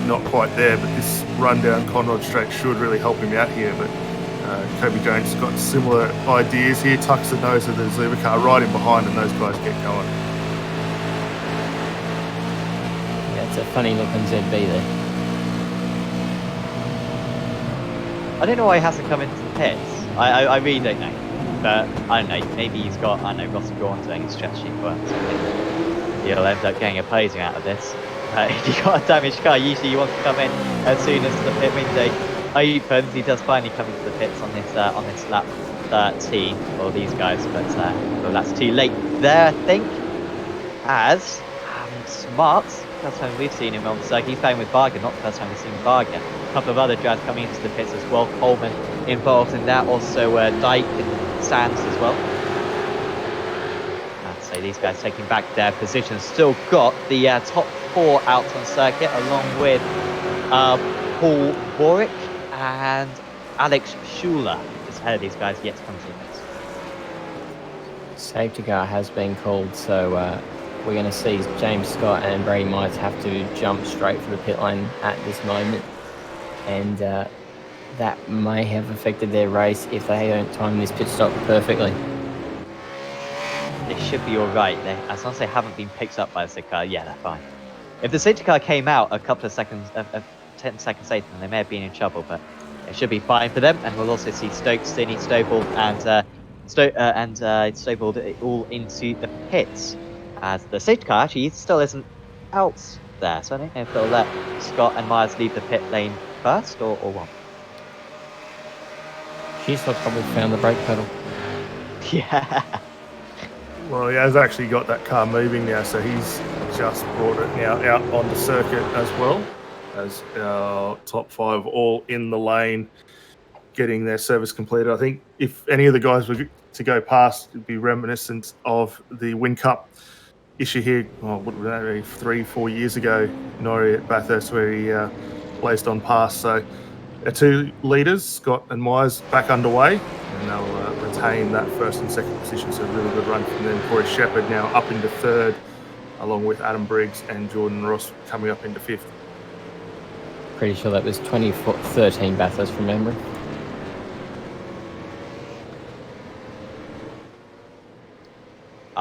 Not quite there, but this run down Conrod Straight should really help him out here. But Kobe Jones has got similar ideas here, tucks the nose of the Ziva car right in behind, and those guys get going. Yeah, it's a funny looking ZB there. I don't know why he hasn't come into the pits. I really don't know. But I don't know, maybe he's got, I don't know, Ross Braun doing his strategy work. So he'll end up getting a posing out of this. If you've got a damaged car, usually you want to come in as soon as the pit window opens. He does finally come into the pits on this lap 13 for these guys, but well, that's too late there, I think. As Smart, first time we've seen him on the circuit. He's playing with Varga, not the first time we've seen Varga. A couple of other drivers coming into the pits as well. Coleman involved in that, also Dyke and Sands as well. I'd say these guys taking back their positions. Still got the top 4 out on circuit, along with Paul Borick and Alex Schuler. Just ahead of these guys yet to come to the pits. Safety car has been called, so we're going to see James Scott and Brady Myers have to jump straight for the pit lane at this moment. And that may have affected their race if they don't time this pit stop perfectly. They should be alright. As long as they haven't been picked up by the safety car, yeah, they're fine. If the safety car came out a couple of seconds, 10 seconds later, then they may have been in trouble, but it should be fine for them. And we'll also see Stokes, Stinney, Stobold, and Stobold all into the pits. As the safety car actually still isn't out there, so I don't know if they'll let Scott and Myers leave the pit lane first or what. She's probably found the brake pedal. Yeah. Well, he has actually got that car moving now, so he's just brought it now out on the circuit as well, as our top 5 all in the lane getting their service completed. I think if any of the guys were to go past, it'd be reminiscent of the Win Cup issue here, what was that, 3-4 years ago, Norrie at Bathurst, where he placed on pass. So our 2 leaders, Scott and Myers, back underway, and they'll retain that first and second position. So a really good run from them. Corey Shepherd now up into 3rd, along with Adam Briggs and Jordan Ross coming up into 5th. Pretty sure that was 2013 Bathurst from memory.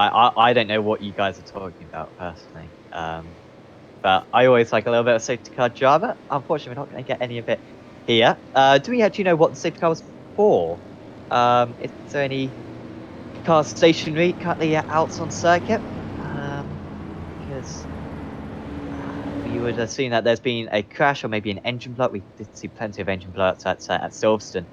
I don't know what you guys are talking about personally. but I always like a little bit of safety car drama. Unfortunately, we're not going to get any of it here. Do we actually know what the safety car was for? Is there any cars stationary currently out on circuit? Because we would assume that there's been a crash or maybe an engine blow. We did see plenty of engine blowouts at Silverstone,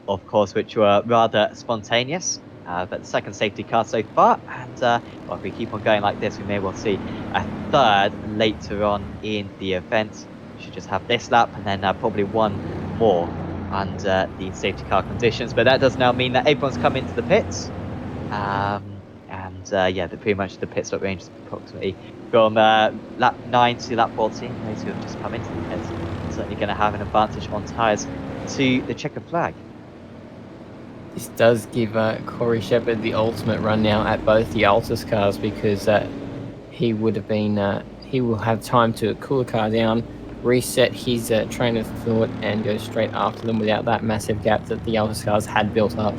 of course, which were rather spontaneous. But the second safety car so far, and well, if we keep on going like this, we may well see a third later on in the event. We should just have this lap and then probably one more under the safety car conditions. But that does now mean that everyone's come into the pits. Yeah, pretty much the pit stop range is approximately from lap 9 to lap 14. Those who have just come into the pits are certainly going to have an advantage on tyres to the checkered flag. This does give Corey Shepherd the ultimate run now at both the Altus cars, because he would have been he will have time to cool the car down, reset his train of thought, and go straight after them without that massive gap that the Altus cars had built up.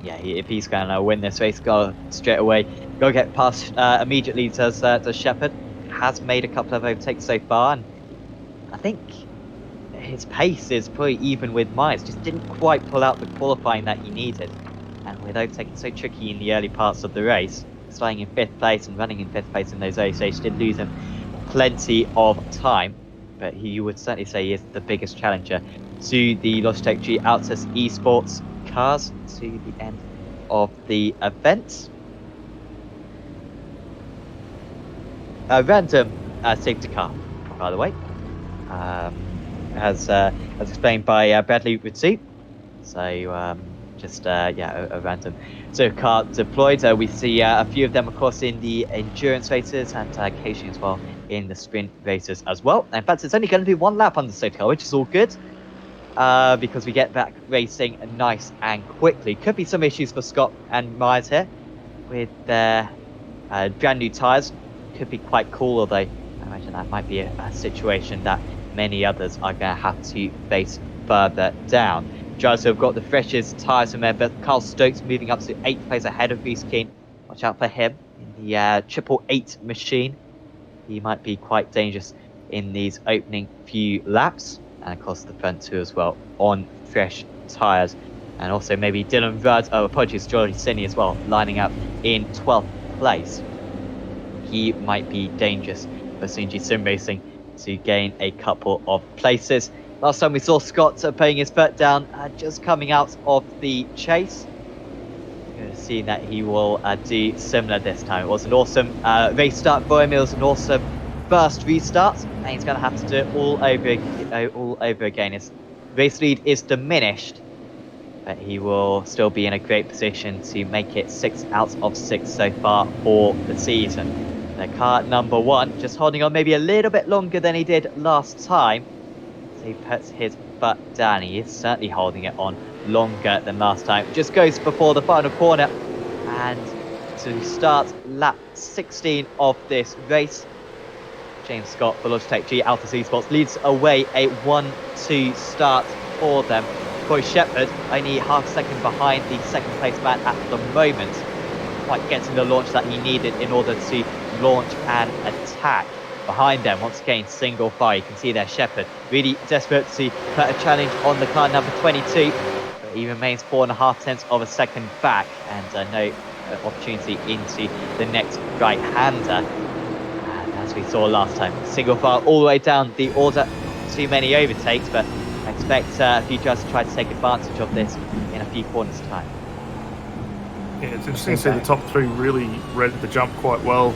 Yeah, if he's going to win this race, go straight away, go get past immediately. Does Shepherd. Has made a couple of overtakes so far, and I think his pace is pretty even with Myers. Just didn't quite pull out the qualifying that he needed, and with overtaking so tricky in the early parts of the race, starting in 5th place and running in 5th place in those early stages, did lose him plenty of time. But he would certainly say he is the biggest challenger to the Logitech G Altus Esports cars to the end of the event. A random safety car, by the way, as explained by Bradley Ritsu. So just yeah, a random car deployed. We see a few of them, of course, in the endurance races and occasionally as well in the sprint races as well. In fact, it's only going to be one lap on the safety car, which is all good. Because we get back racing nice and quickly. Could be some issues for Scott and Myers here with their brand new tyres. Could be quite cool, although I imagine that might be a situation that many others are going to have to face further down. Drivers who have got the freshest tyres, remember, Carl Stokes moving up to 8th place ahead of Reece Keane. Watch out for him in the 888 machine. He might be quite dangerous in these opening few laps. And of course the front two as well on fresh tyres. And also maybe Dylan Rudd, apologies, Jordy Sinney as well, lining up in 12th place. He might be dangerous for Sunji Sim Racing to gain a couple of places. Last time we saw Scott putting his foot down, just coming out of the chase. We're going to see that he will do similar this time. It was an awesome race start for him. It was an awesome first restart, and he's going to have to do it all over again. His race lead is diminished, but he will still be in a great position to make it 6 out of 6 so far for the season. The car number 1 just holding on maybe a little bit longer than he did last time. So he puts his foot down. He is certainly holding it on longer than last time. Just goes before the final corner, and to start lap 16 of this race, James Scott for Logitech G Altus Esports leads away a 1-2 start for them. Corey Shepherd only half a second behind the second place man at the moment, quite getting the launch that he needed in order to launch an attack. Behind them, once again, single file. You can see there Shepherd really desperate to put a challenge on the car number 22, but he remains 4.5 tenths of a second back, and no opportunity into the next right-hander. As we saw last time, single file all the way down the order. Too many overtakes, but I expect a few drivers to try to take advantage of this in a few corners' time. Yeah, it's interesting to see the top 3 really read the jump quite well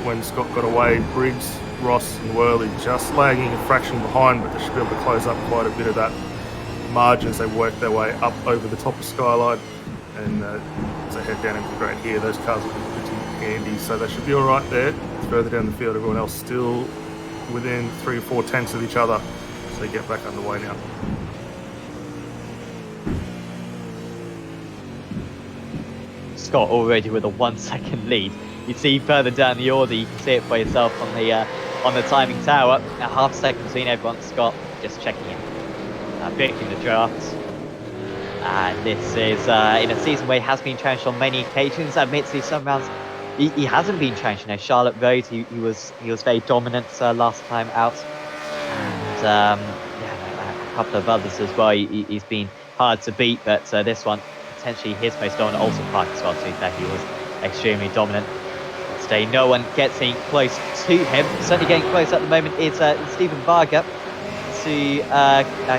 when Scott got away. Briggs, Ross and Worley just lagging a fraction behind, but they should be able to close up quite a bit of that margin as they work their way up over the top of Skyline. And as they head down into the grade here, those cars will be pretty handy, so they should be all right there. Further down the field, everyone else still within 3 or 4 tenths of each other, so they get back underway now. Scott already with a 1 second lead. You see further down the order, you can see it for yourself on the timing tower. A half second between everyone. Scott just checking in, picking the drafts. And this is in a season where he has been challenged on many occasions. Admittedly, some rounds he hasn't been challenged. You know, Charlotte Road, he was very dominant last time out, and yeah, a couple of others as well. He's been hard to beat, but this one potentially his most dominant. Also Park as well too. That he was extremely dominant. Today, no one gets in close to him. Certainly getting close at the moment is Stephen Varga to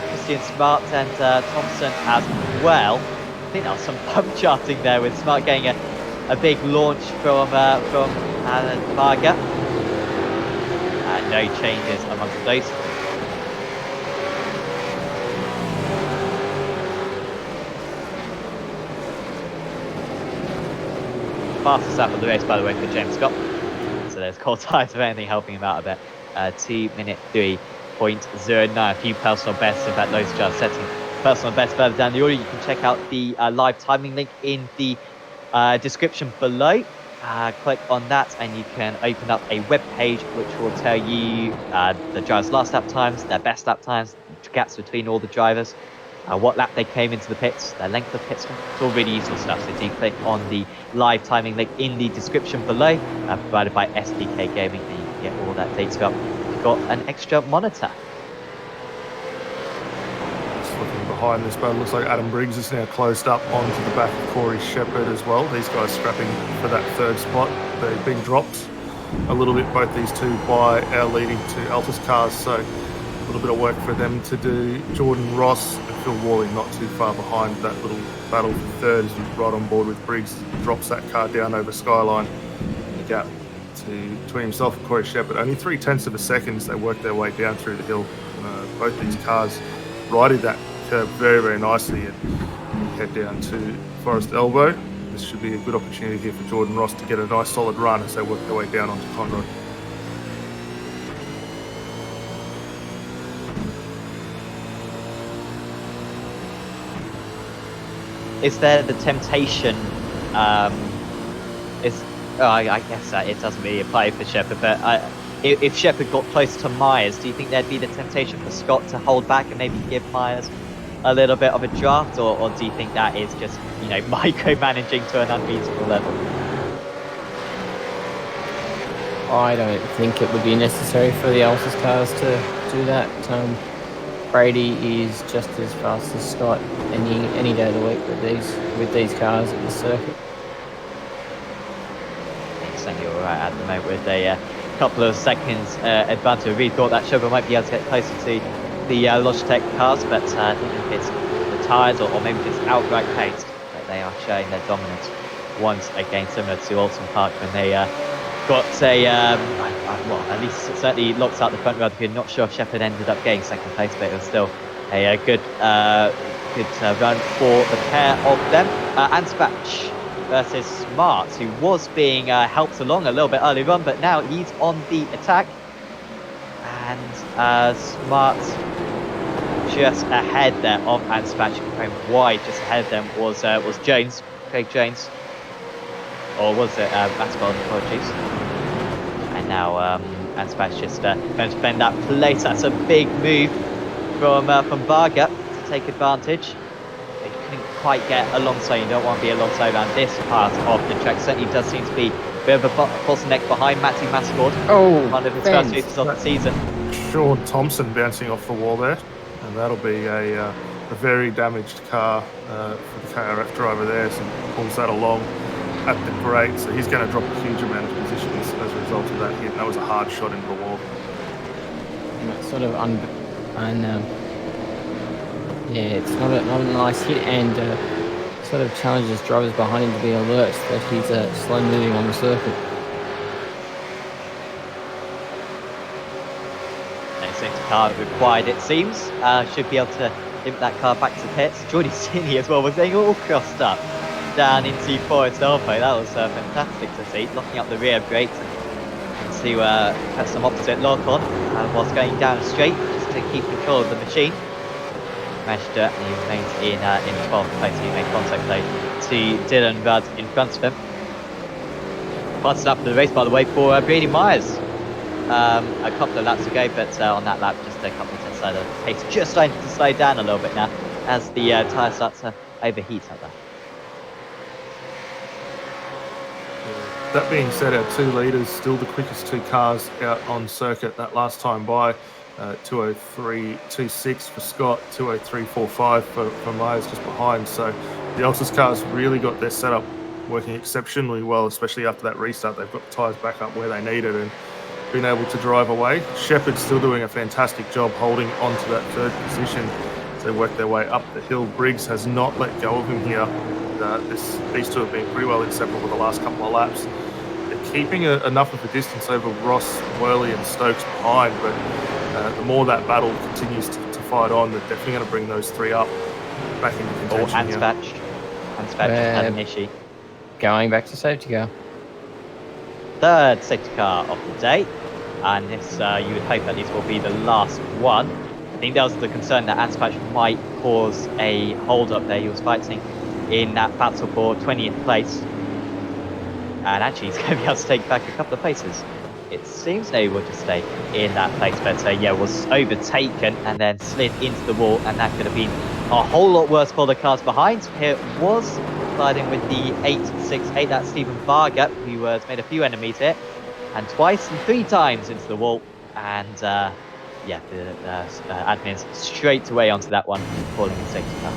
Christian Smart and Thompson as well. I think that was some pump charting there with Smart getting a big launch from Varga. No changes amongst those. Fastest lap of the race, by the way, for James Scott. So there's cold tires, if anything, helping him out a bit. 2-minute 3.09. A few personal bests. In fact, those just setting personal bests further down the order. You can check out the live timing link in the description below. Click on that and you can open up a web page which will tell you the drivers' last lap times, their best lap times, gaps between all the drivers, what lap they came into the pits, their length of pit stop. It's all really useful stuff. So do click on the live timing link in the description below, provided by SDK Gaming, and you can get all that data up if you've got an extra monitor. Looking behind this battle, looks like Adam Briggs is now closed up onto the back of Corey Shepherd as well. These guys scrapping for that third spot. They've been dropped a little bit, both these two, by our leading two Altus cars, so a little bit of work for them to do. Jordan Ross and Phil Worley not too far behind. That little battle for third is right on board with Briggs. Drops that car down over Skyline. The gap between himself and Corey Shepherd, only 0.3 of a second. They work their way down through the hill. Both these cars riding that curve very, very nicely, and head down to Forest Elbow. This should be a good opportunity here for Jordan Ross to get a nice solid run as they work their way down onto Conroy. Is there the temptation? I guess it doesn't really apply for Shepherd, but if Shepherd got close to Myers, do you think there'd be the temptation for Scott to hold back and maybe give Myers a little bit of a draft, or do you think that is just, you know, micromanaging to an unbeatable level? I don't think it would be necessary for the Altus cars to do that. Brady is just as fast as Scott any day of the week with these cars at the circuit. Exactly, you're right at the moment with a couple of seconds advantage. I really thought that Shepherd might be able to get closer to the Logitech cars, but I don't know if it's the tyres or maybe just outright pace, but they are showing their dominance once again, similar to Alton Park when they got a, well, at least certainly locked out the front row. I'm not sure if Shepherd ended up getting second place, but it was still a good run for the pair of them. Anspach versus Smart, who was being helped along a little bit earlier on, but now he's on the attack. And Smart just ahead there of Anspach, going wide just ahead of them was Jones, Craig Jones. Or was it Maxwell? Apologies. And now Anspach just going to defend that place. That's a big move from Varga to take advantage. They couldn't quite get alongside. You don't want to be alongside on this part of the track. Certainly does seem to be a bit of a bottleneck behind Matty Mascord. Oh, one of his first races of the season. Sean Thompson bouncing off the wall there, and that'll be a very damaged car for the KRF driver there. So he pulls that along at the grate, so he's going to drop a huge amount of positions as a result of that hit. That was a hard shot into the wall. Sort of yeah, it's not a nice hit, and sort of challenges drivers behind him to be alert that he's slow moving on the circuit. Safety car required, it seems. Should be able to limp that car back to pits. Jordy Stinney as well was getting all crossed up down into Forest Elbow. That was fantastic to see, locking up the rear brakes and to have some opposite lock on whilst going down straight just to keep control of the machine. Managed to, he remains in 12th place. He made contact though to Dylan Rudd in front of him. Fastest lap of the race, by the way, for Brady Myers. A couple of laps ago, but on that lap, just a couple of tenths of pace, just starting to slow down a little bit now as the tyre starts to overheat out there. That being said, our 2 leaders still the quickest 2 cars out on circuit that last time by. 203.26 for Scott, 203.45 for Myers just behind. So the AOSC cars really got their setup working exceptionally well, especially after that restart. They've got the tyres back up where they need it and been able to drive away. Shepard's still doing a fantastic job holding on to that 3rd position as they work their way up the hill. Briggs has not let go of him here. These 2 have been pretty well inseparable the last couple of laps. They're keeping enough of a distance over Ross, Worley and Stokes behind, but the more that battle continues to fight on, they're definitely going to bring those 3 up back into contention. Anspach had an issue. Going back to safety car. 3rd safety car of the day, and this you would hope that this will be the last one. I think there was the concern that Anspach might cause a hold up there. He was fighting in that battle for 20th place, and actually he's going to be able to take back a couple of places. It seems they will just stay in that place, but was overtaken and then slid into the wall, and that could have been a whole lot worse for the cars behind. Here was sliding with the 868, that's Stephen Varga, who has made a few enemies here, and twice and 3 times into the wall, and the admins straight away onto that one, calling the safety car.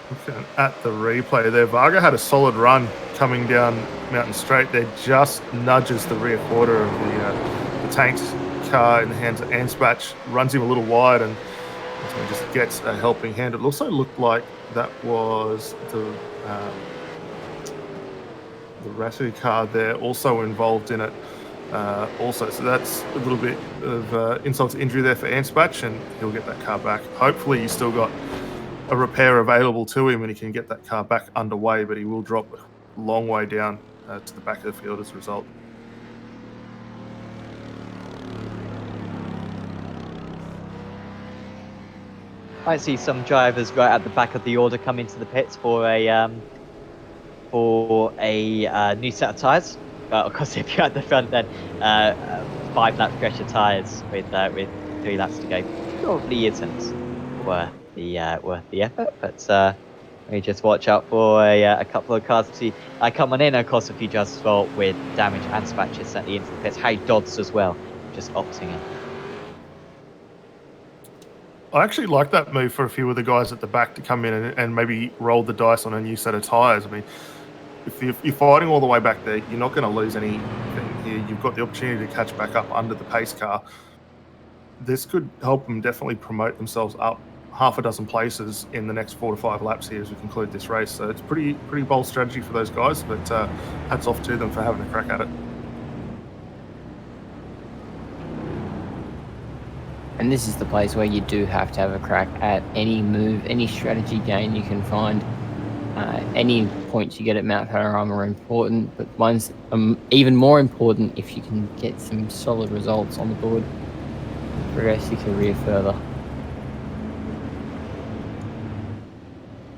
Looking at the replay there, Varga had a solid run coming down Mountain Straight. There just nudges the rear quarter of the tank's car in the hands of Anspach, runs him a little wide and just gets a helping hand. It also looked like that was the Ratu car there also involved in it also. So that's a little bit of insult to injury there for Anspach, and he'll get that car back. Hopefully he's still got a repair available to him and he can get that car back underway, but he will drop a long way down to the back of the field as a result. I see some drivers right at the back of the order come into the pits for a new set of tyres. Of course, if you're at the front, then 5 laps fresher tyres with 3 laps to go probably isn't worth the effort. But we just watch out for a couple of cars to come on in. Of course, a few drivers as well with damage and scratches certainly into the pits. Harry Dodds as well, just opting in. I actually like that move for a few of the guys at the back to come in and maybe roll the dice on a new set of tyres. I mean, if you're fighting all the way back there, you're not going to lose anything here. You've got the opportunity to catch back up under the pace car. This could help them definitely promote themselves up half a dozen places in the next 4 to 5 laps here as we conclude this race. So it's pretty bold strategy for those guys, but hats off to them for having a crack at it. And this is the place where you do have to have a crack at any move, any strategy gain you can find. Any points you get at Mount Panorama are important, but one's even more important if you can get some solid results on the board. Progress your career further.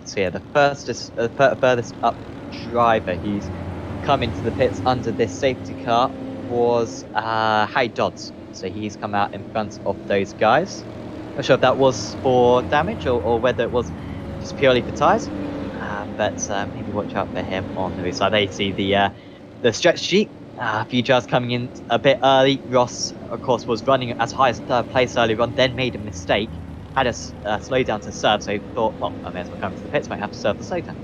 So yeah, the furthest up driver who's come into the pits under this safety car was Harry Dodds. So he's come out in front of those guys. Not sure if that was for damage or whether it was just purely for tyres. But maybe watch out for him on the rear side. They see the stretch sheet. A few drivers coming in a bit early. Ross, of course, was running as high as 3rd place earlier on, then made a mistake. Had a slow down to serve, so he thought, well, I may as well come to the pits, might have to serve the slow down.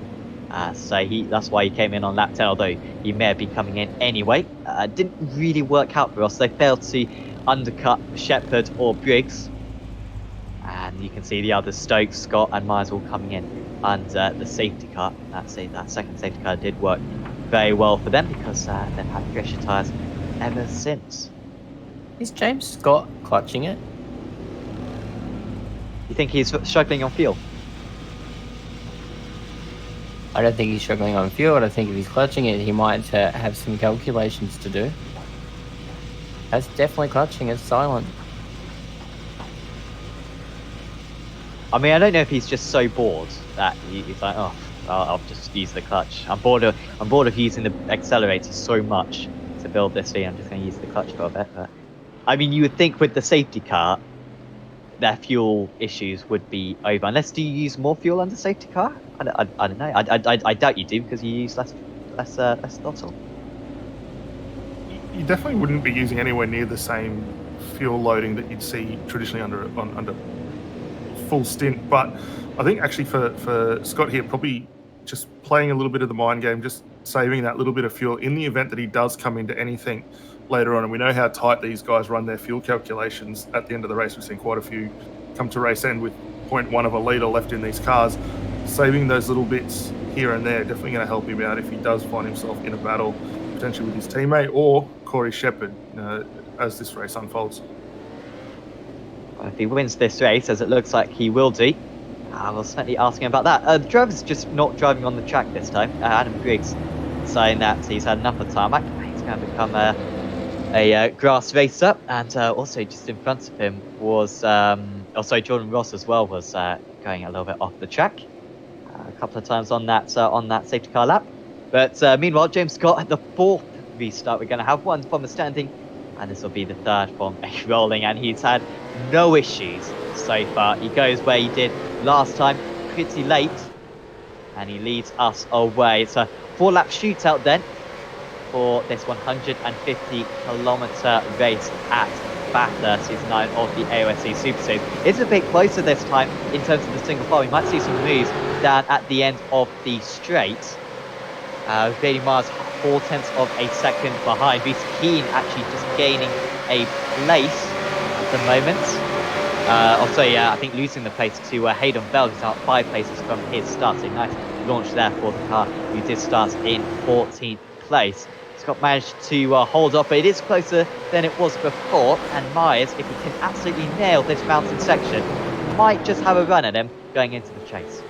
So that's why he came in on lap 10, although he may have been coming in anyway. Didn't really work out for us. They failed to undercut Shepherd or Briggs. And you can see the others, Stokes, Scott and Myers all coming in under the safety car. That second safety car did work very well for them because they've had fresher tyres ever since. Is James Scott clutching it? You think he's struggling on fuel? I don't think he's struggling on fuel. I think if he's clutching it, he might have some calculations to do. That's definitely clutching. It's silent. I mean, I don't know if he's just so bored that he's like, oh, I'll just use the clutch. I'm bored of using the accelerator so much to build this thing. I'm just going to use the clutch for a bit. But I mean, you would think with the safety car, their fuel issues would be over. Unless, do you use more fuel under safety car? I don't know. I doubt you do, because you use less throttle. You definitely wouldn't be using anywhere near the same fuel loading that you'd see traditionally under full stint. But I think actually for Scott here, probably just playing a little bit of the mind game, just saving that little bit of fuel in the event that he does come into anything later on. And we know how tight these guys run their fuel calculations at the end of the race. We've seen quite a few come to race end with 0.1 of a litre left in these cars. Saving those little bits here and there definitely going to help him out if he does find himself in a battle, potentially with his teammate or Corey Shepherd, as this race unfolds. If he wins this race, as it looks like he will do, we'll certainly ask him about that. The driver's just not driving on the track this time. Adam Griggs saying that he's had enough of tarmac. He's going to become a grass racer. And also just in front of him was, Jordan Ross as well was going a little bit off the track a couple of times on that safety car lap. But meanwhile, James Scott at the 4th restart. We're going to have one from a standing, and this will be the 3rd from a rolling, and he's had no issues so far. He goes where he did last time, pretty late, and he leads us away. It's a 4-lap shootout then for this 150-kilometre race at Bathurst, season 9 of the AOSC Super Series. It's a bit closer this time in terms of the single file. We might see some moves down at the end of the straight. Brady Myers 0.4 of a second behind. Reece Keane actually just gaining a place at the moment. I think losing the place to Hayden Bell, who's out 5 places from his start. So nice launch there for the car, who did start in 14th place. Scott managed to hold off, but it is closer than it was before. And Myers, if he can absolutely nail this mountain section, might just have a run at him going into the chase.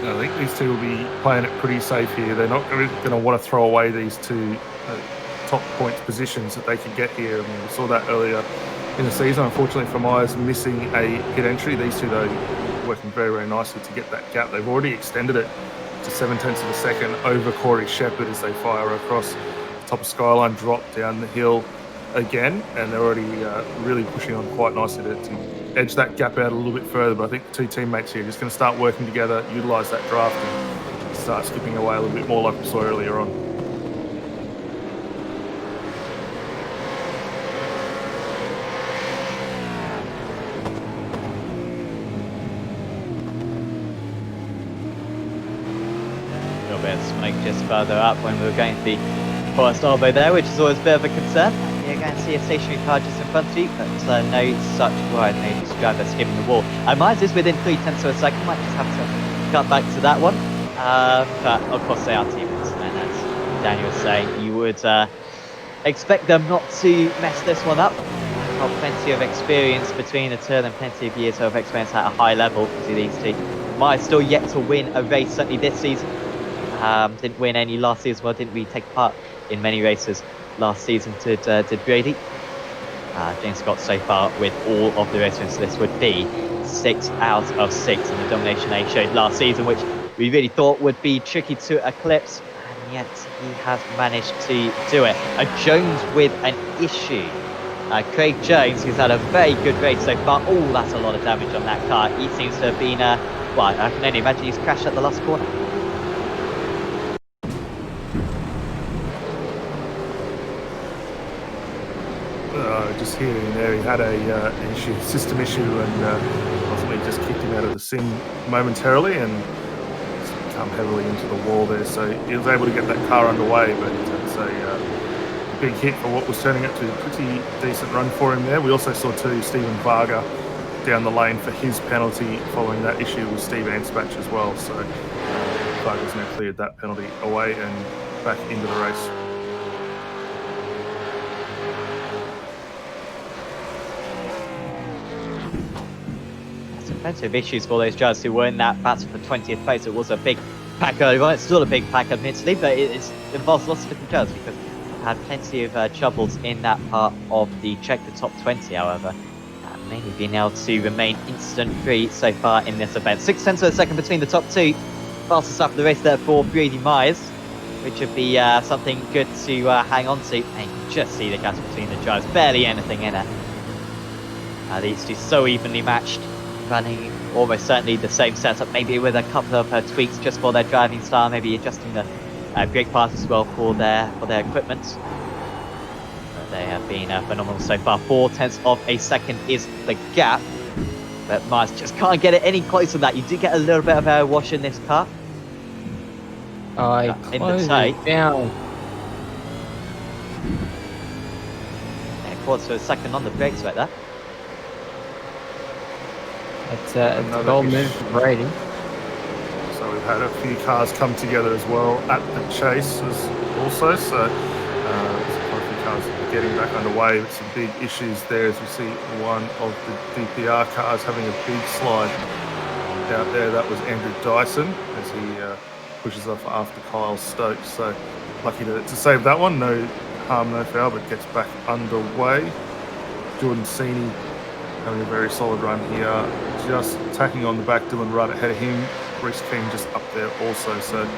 I think these two will be playing it pretty safe here. They're not going to want to throw away these two top points positions that they could get here. I mean, we saw that earlier in the season. Unfortunately for Myers, missing a pit entry. These two, though, working very, very nicely to get that gap. They've already extended it to 0.7 of a second over Corey Shepherd as they fire across the top of Skyline, drop down the hill again, and they're already really pushing on quite nicely to edge that gap out a little bit further. But I think the two teammates here are just going to start working together, utilise that draft, and start skipping away a little bit more like we saw earlier on. Smoke just further up when we were going to the Forest Elbow there, which is always a bit of a concern. You're going to see a stationary car just in front of you, but no such wide major driver skimming the wall. Myers is within 0.3 of a second, might just have to cut back to that one. But of course they are teammates, and as Daniel was saying, you would expect them not to mess this one up. Got plenty of experience between the two of them, plenty of years of experience at a high level to these two. Myers still yet to win a race, certainly this season. Didn't win any last season. Well, didn't really take part in many races last season. Did Brady? James Scott so far with all of the race wins. This would be 6 out of 6 in the domination they showed last season, which we really thought would be tricky to eclipse, and yet he has managed to do it. Jones with an issue. Craig Jones, who's had a very good race so far. Oh, that's a lot of damage on that car. He seems to have been, I can only imagine he's crashed at the last corner. Just here and there, he had a system issue, and ultimately just kicked him out of the sim momentarily, and come heavily into the wall there. So he was able to get that car underway, but it's a big hit for what was turning out to be a pretty decent run for him there. We also saw Stephen Varga down the lane for his penalty following that issue with Steve Anspach as well. So Varga's now cleared that penalty away and back into the race. Plenty of issues for those drivers who were in that battle for 20th place. It was a big pack early on. It's still a big pack, admittedly, but it involves lots of different drivers because we've had plenty of troubles in that part of the track. The top 20, however, mainly being able to remain incident-free so far in this event. 0.6 of a second between the top two. Fastest lap of the race there for Brady Myers, which would be something good to hang on to. And you can just see the gaps between the drivers. Barely anything in it. These two so evenly matched, running almost certainly the same setup, maybe with a couple of tweaks just for their driving style, maybe adjusting the brake paths as well for their equipment. But they have been phenomenal so far. 0.4 of a second is the gap, but Mars just can't get it any closer than that. You do get a little bit of air wash in this car. I in the closed tight. it down. And a quarter of a second on the brakes right there. It's a gold move for Brady. So we've had a few cars come together as well at the chase also. So quite a few cars getting back underway with some big issues there, as we see one of the DPR cars having a big slide out there. That was Andrew Dyson as he pushes off after Kyle Stokes. So lucky to save that one. No harm, no foul, but gets back underway. Jordan Sini having a very solid run here. Just tacking on the back, Dylan right ahead of him. Reese King just up there also. So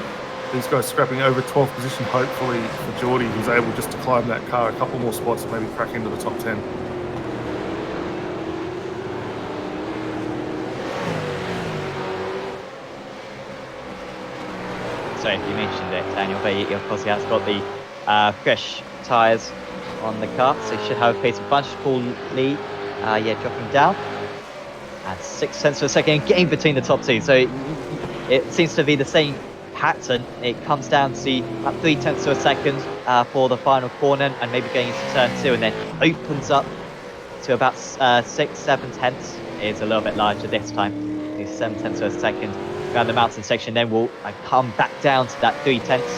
these guys scrapping over 12th position, hopefully for Geordie, who's able just to climb that car a couple more spots and maybe crack into the top 10. So if you mentioned it, Daniel, but he of course he has got the fresh tyres on the car, so he should have a pace of bunch full lead. Dropping down. And 6 tenths of a second, getting between the top two. So it seems to be the same pattern. It comes down to about 3 tenths of a second for the final corner, and maybe going into turn 2, and then opens up to about 6-7 tenths. Is a little bit larger this time. 7 tenths of a second around the mountain section. Then we'll come back down to that 3 tenths.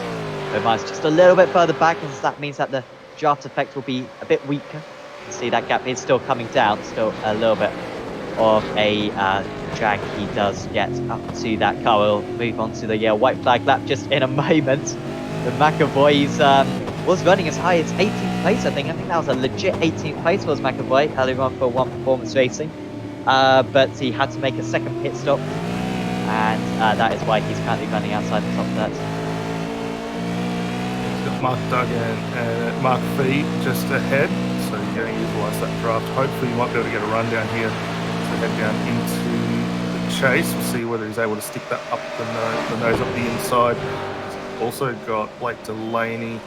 So mine's just a little bit further back, and that means that the draft effect will be a bit weaker. You see that gap is still coming down, still a little bit of a drag he does get up to that car. We'll move on to the white flag lap just in a moment. The McAvoy was running as high as 18th place, I think. I think that was a legit 18th place was McAvoy earlier on for One Performance Racing. But he had to make a second pit stop, and that is why he's currently running outside the top 30. He's got Mark Duggan and Mark Fee just ahead, so he's going to utilise that draft. Hopefully he might be able to get a run down here to head down into the chase. We'll see whether he's able to stick that up the nose up the inside. He's also got Blake Delaney,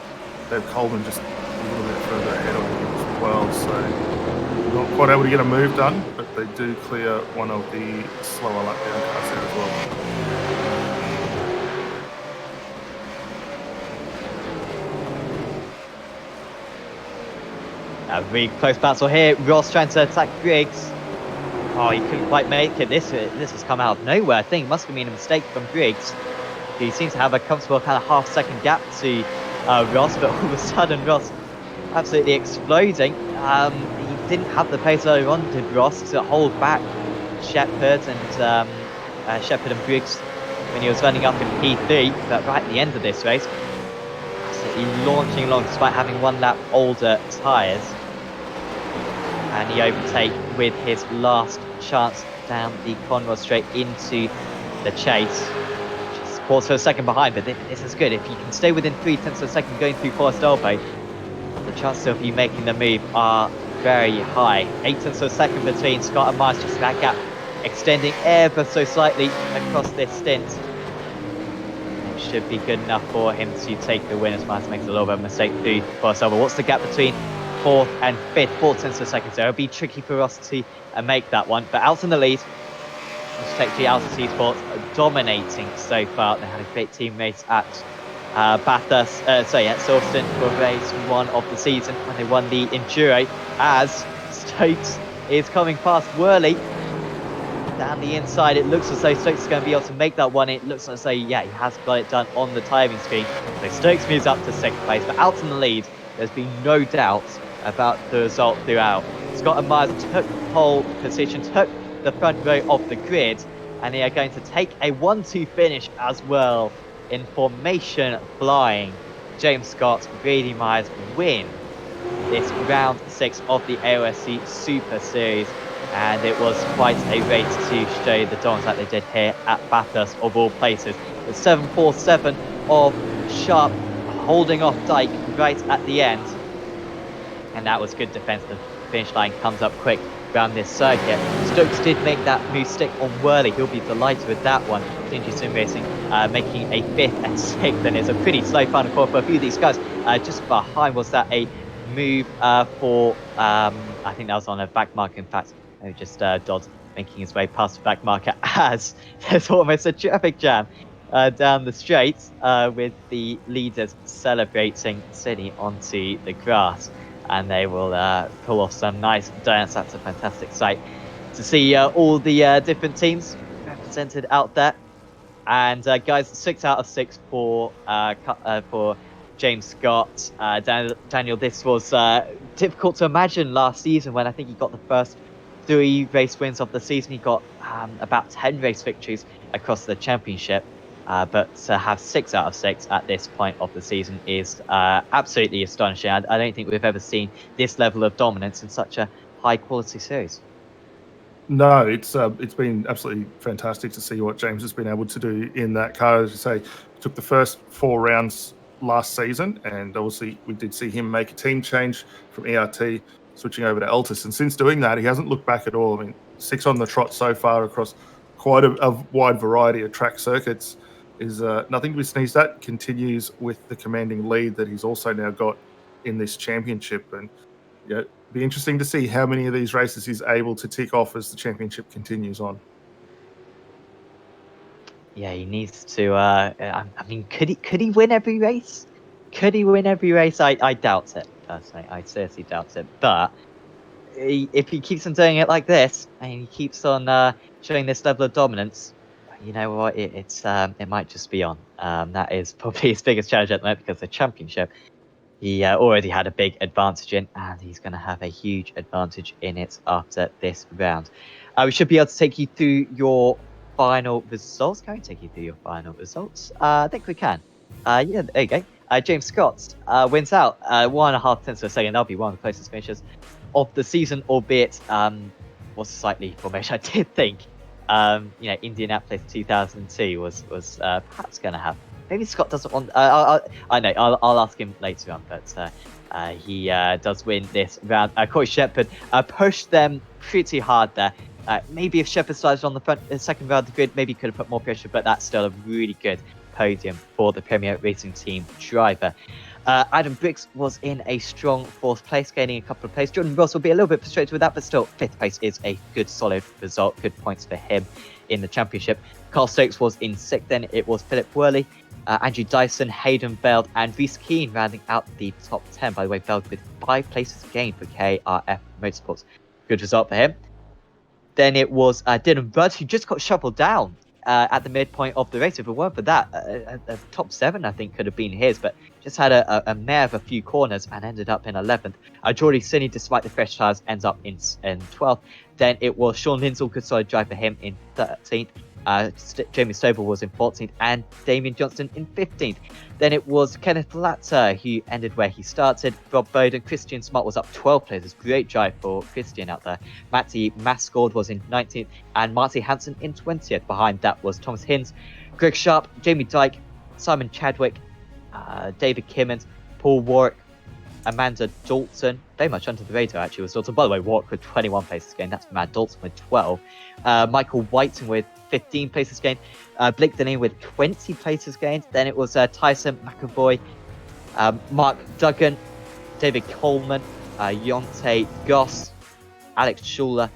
Dave Coleman just a little bit further ahead of him as well, so not quite able to get a move done, but they do clear one of the slower lap down cars there as well. A really close battle here. Ross trying to attack Briggs. Oh, he couldn't quite make it. This has come out of nowhere. I think it must have been a mistake from Briggs. He seems to have a comfortable kind of half-second gap to Ross, but all of a sudden Ross absolutely exploding. He didn't have the pace earlier on, did Ross, to hold back Shepherd and Briggs when he was running up in P3, but right at the end of this race, absolutely launching along despite having 1 lap older tyres. And he overtake with his last chance down the Conrod straight into the chase. Just quarter of a second behind, but this is good. If you can stay within 3 tenths of a second going through Forest Elbow, the chances of you making the move are very high. 8 tenths of a second between Scott and Myers, just that gap extending ever so slightly across this stint. It should be good enough for him to take the win, as Myers makes a little bit of a mistake through Forest Elbow. What's the gap between 4th and 5th? 4 tenths of a second, so it'll be tricky for us to make that one. But out in the lead, let's take the AOSC Sports dominating so far. They had a great team race at Bathurst, at Silverstone for race 1 of the season when they won the Enduro, as Stokes is coming past Worley down the inside. It looks as though Stokes is going to be able to make that one. It looks as though, he has got it done on the timing screen. So Stokes moves up to 6th place, but out in the lead, there's been no doubt about the result throughout. Scott and Myers took pole position, took the front row of the grid, and they are going to take a 1-2 finish as well in formation flying. James Scott, Brady Myers win this round 6 of the AOSC Super Series, and it was quite a race to show the Dons like they did here at Bathurst of all places. The 747 of Sharp holding off Dyke right at the end, and that was good defense. The finish line comes up quick around this circuit. Stokes did make that move stick on Worley. He'll be delighted with that one. Tingy Sim Racing making a 5th and 6th, and it's a pretty slow final call for a few of these guys. Just behind was that a move for, I think that was on a back marker, in fact. Just Dodd making his way past the back marker as there's almost a traffic jam down the straight with the leaders celebrating City onto the grass. And they will pull off some nice dance. That's a fantastic sight to see all the different teams represented out there. And guys, 6 out of 6 for James Scott. Daniel, this was difficult to imagine last season when I think he got the first 3 race wins of the season. He got about 10 race victories across the championship. But to have 6 out of 6 at this point of the season is absolutely astonishing. I don't think we've ever seen this level of dominance in such a high quality series. No, it's been absolutely fantastic to see what James has been able to do in that car. As you say, took the first 4 rounds last season, and obviously we did see him make a team change from ERT, switching over to Altus. And since doing that, he hasn't looked back at all. I mean, 6 on the trot so far across quite a wide variety of track circuits is nothing to be sneezed at. Continues with the commanding lead that he's also now got in this championship. And yeah, be interesting to see how many of these races he's able to tick off as the championship continues on. Yeah, he needs to. I mean, could he win every race? Could he win every race? I doubt it. Personally, I seriously doubt it. But if he keeps on doing it like this, and he keeps on showing this level of dominance, you know what? It might just be on. That is probably his biggest challenge at the moment, because the championship he already had a big advantage in, and he's going to have a huge advantage in it after this round. We should be able to take you through your final results. Can we take you through your final results? I think we can. Yeah, there you go. James Scott wins out 1.5 tenths of a second. That'll be one of the closest finishes of the season, albeit was slightly formation. I did think, Indianapolis 2002 was perhaps going to have. Maybe Scott doesn't want. I know. I'll ask him later on, but he does win this round. Corey Shepherd pushed them pretty hard there. Maybe if Shepherd started on the front, the second round of the grid, maybe he could have put more pressure. But that's still a really good podium for the Premier Racing Team driver. Adam Briggs was in a strong 4th place, gaining a couple of places. Jordan Ross will be a little bit frustrated with that, but still 5th place is a good, solid result. Good points for him in the championship. Carl Stokes was in 6th. Then it was Philip Worley, Andrew Dyson, Hayden Veld, and Reese Keane rounding out the top 10. By the way, Veld with 5 places gained for KRF Motorsports. Good result for him. Then it was Dylan Rudd, who just got shuffled down at the midpoint of the race. If it weren't for that, a top 7, I think, could have been his, but just had a mare of a few corners and ended up in 11th. Geordie Sinney, despite the fresh tyres, ends up in 12th. Then it was Sean Lindsell, good solid drive for him, in 13th. Jamie Stovall was in 14th, and Damien Johnston in 15th. Then it was Kenneth Latter, who ended where he started. Rob Bowden, Christian Smart was up 12 places. Great drive for Christian out there. Matty Mascord was in 19th, and Marty Hansen in 20th. Behind that was Thomas Hinz, Greg Sharp, Jamie Dyke, Simon Chadwick, David Kimmins, Paul Warwick, Amanda Dalton, very much under the radar actually, was Dalton. By the way, Warwick with 21 places gained. That's mad. Dalton with 12. Michael Whiten with 15 places gained. Blake Deneen with 20 places gained. Then it was Tyson McAvoy, Mark Duggan, David Coleman, Yonte Goss, Alex Schuler,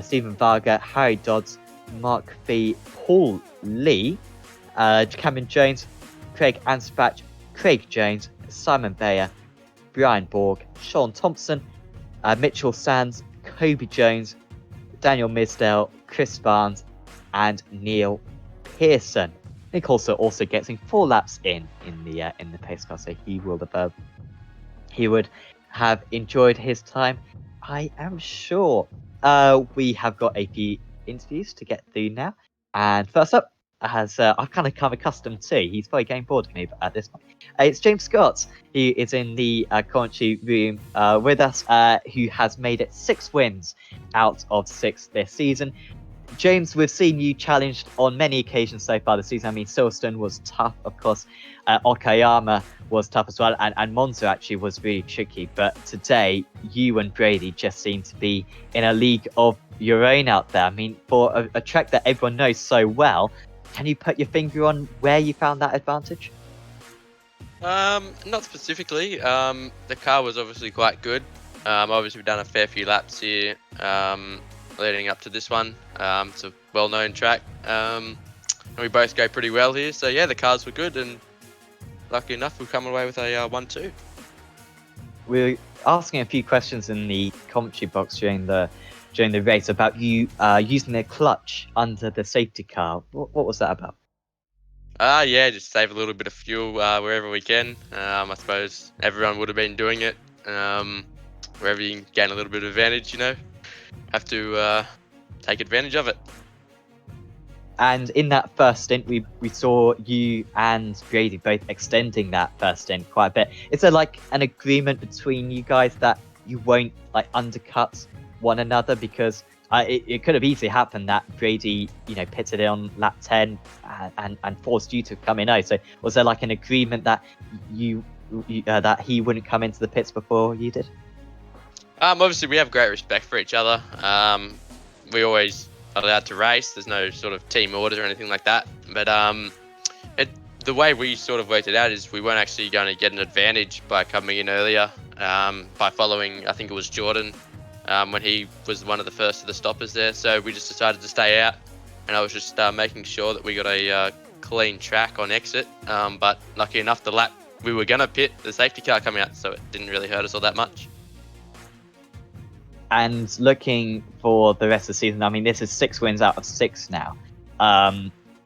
Stephen Varga, Harry Dodds, Mark Fee, Paul Lee, Cameron Jones, Craig Anspach, Craig Jones, Simon Bayer, Brian Borg, Sean Thompson, Mitchell Sands, Kobe Jones, Daniel Misdale, Chris Barnes, and Neil Pearson. Nick also gets in 4 laps in the pace car, so he would have enjoyed his time, I am sure. We have got a few interviews to get through now, and first up, as I've kind of come accustomed to, he's very game bored with me at this point. It's James Scott, who is in the commentary room with us, who has made it 6 wins out of 6 this season. James, we've seen you challenged on many occasions so far this season. I mean, Silverstone was tough, of course. Okayama was tough as well, and Monza actually was really tricky. But today, you and Brady just seem to be in a league of your own out there. I mean, for a track that everyone knows so well, can you put your finger on where you found that advantage? Not specifically. The car was obviously quite good. Obviously, we've done a fair few laps here leading up to this one. It's a well-known track. And we both go pretty well here. So, yeah, the cars were good. And lucky enough, we've come away with a 1-2. We're asking a few questions in the commentary box during the race about you using the clutch under the safety car. What was that about? Yeah, just save a little bit of fuel wherever we can. I suppose everyone would have been doing it. Wherever you can gain a little bit of advantage, have to take advantage of it. And in that first stint, we saw you and Brady both extending that first stint quite a bit. Is there like an agreement between you guys that you won't like undercut one another? Because it could have easily happened that Brady, pitted in on lap 10 and forced you to come in. So was there like an agreement that that he wouldn't come into the pits before you did? Obviously, we have great respect for each other. We always are allowed to race. There's no sort of team orders or anything like that. But the way we sort of worked it out is we weren't actually going to get an advantage by coming in earlier, by following, I think it was Jordan, when he was one of the first of the stoppers there. So we just decided to stay out, and I was just making sure that we got a clean track on exit. But lucky enough, the lap we were going to pit, the safety car come out, so it didn't really hurt us all that much. And looking for the rest of the season, I mean, this is 6 wins out of 6 now.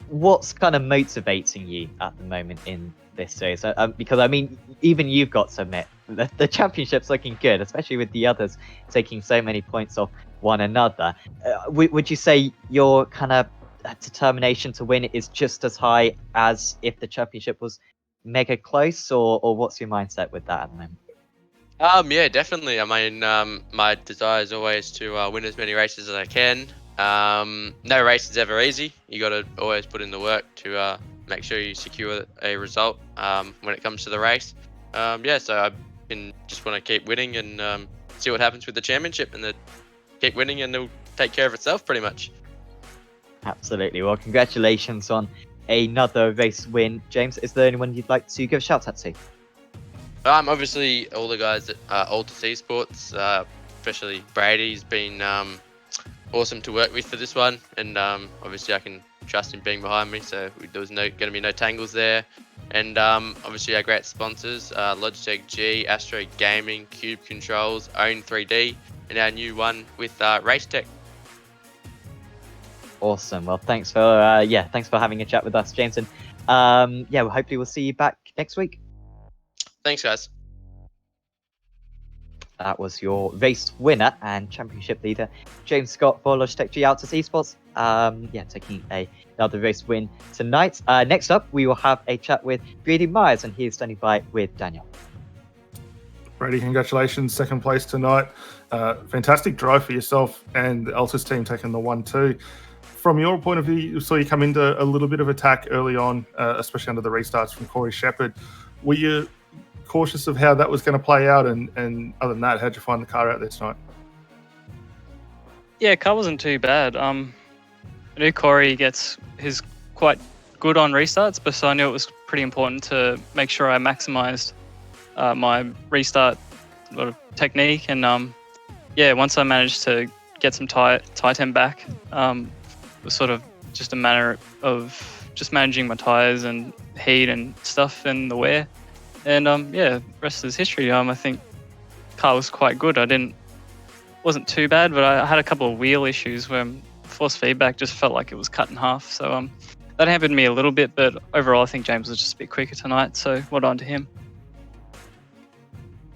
What's kind of motivating you at the moment in this series? Because, I mean, even you've got to admit, the championship's looking good, especially with the others taking so many points off one another. Would you say your kind of determination to win is just as high as if the championship was mega close, or what's your mindset with that at the moment? Yeah, definitely. I mean, my desire is always to win as many races as I can. No race is ever easy. You got to always put in the work to make sure you secure a result when it comes to the race. So I just want to keep winning and see what happens with the championship, and keep winning, and it'll take care of itself pretty much. Absolutely. Well, congratulations on another race win, James. Is there anyone you'd like to give a shout out to? Obviously, all the guys at Altus Esports, especially Brady's been awesome to work with for this one, and obviously I can trust him being behind me, so there was going to be no tangles there. And obviously our great sponsors, Logitech G, Astro Gaming, Cube Controls, Own 3D, and our new one with Racetech. Awesome. Well, thanks for having a chat with us, James. And well, hopefully we'll see you back next week. Thanks, guys. That was your race winner and championship leader, James Scott for Logitech G Altus Esports. Taking another race win tonight. Next up, we will have a chat with Brady Myers, and he is standing by with Daniel. Brady, congratulations, second place tonight. Fantastic drive for yourself and the Altus team taking the 1-2. From your point of view, you saw you come into a little bit of attack early on, especially under the restarts from Corey Shepherd. Were you cautious of how that was going to play out, and other than that, how'd you find the car out there tonight? Yeah, car wasn't too bad. I knew Corey he's quite good on restarts, but so I knew it was pretty important to make sure I maximized my restart sort of technique. And once I managed to get some tire temp back, it was sort of just a matter of just managing my tires and heat and stuff in the wear. And rest is history. I think car was quite good. Wasn't too bad, but I had a couple of wheel issues where force feedback just felt like it was cut in half. So that hampered me a little bit, but overall I think James was just a bit quicker tonight. So well done to him.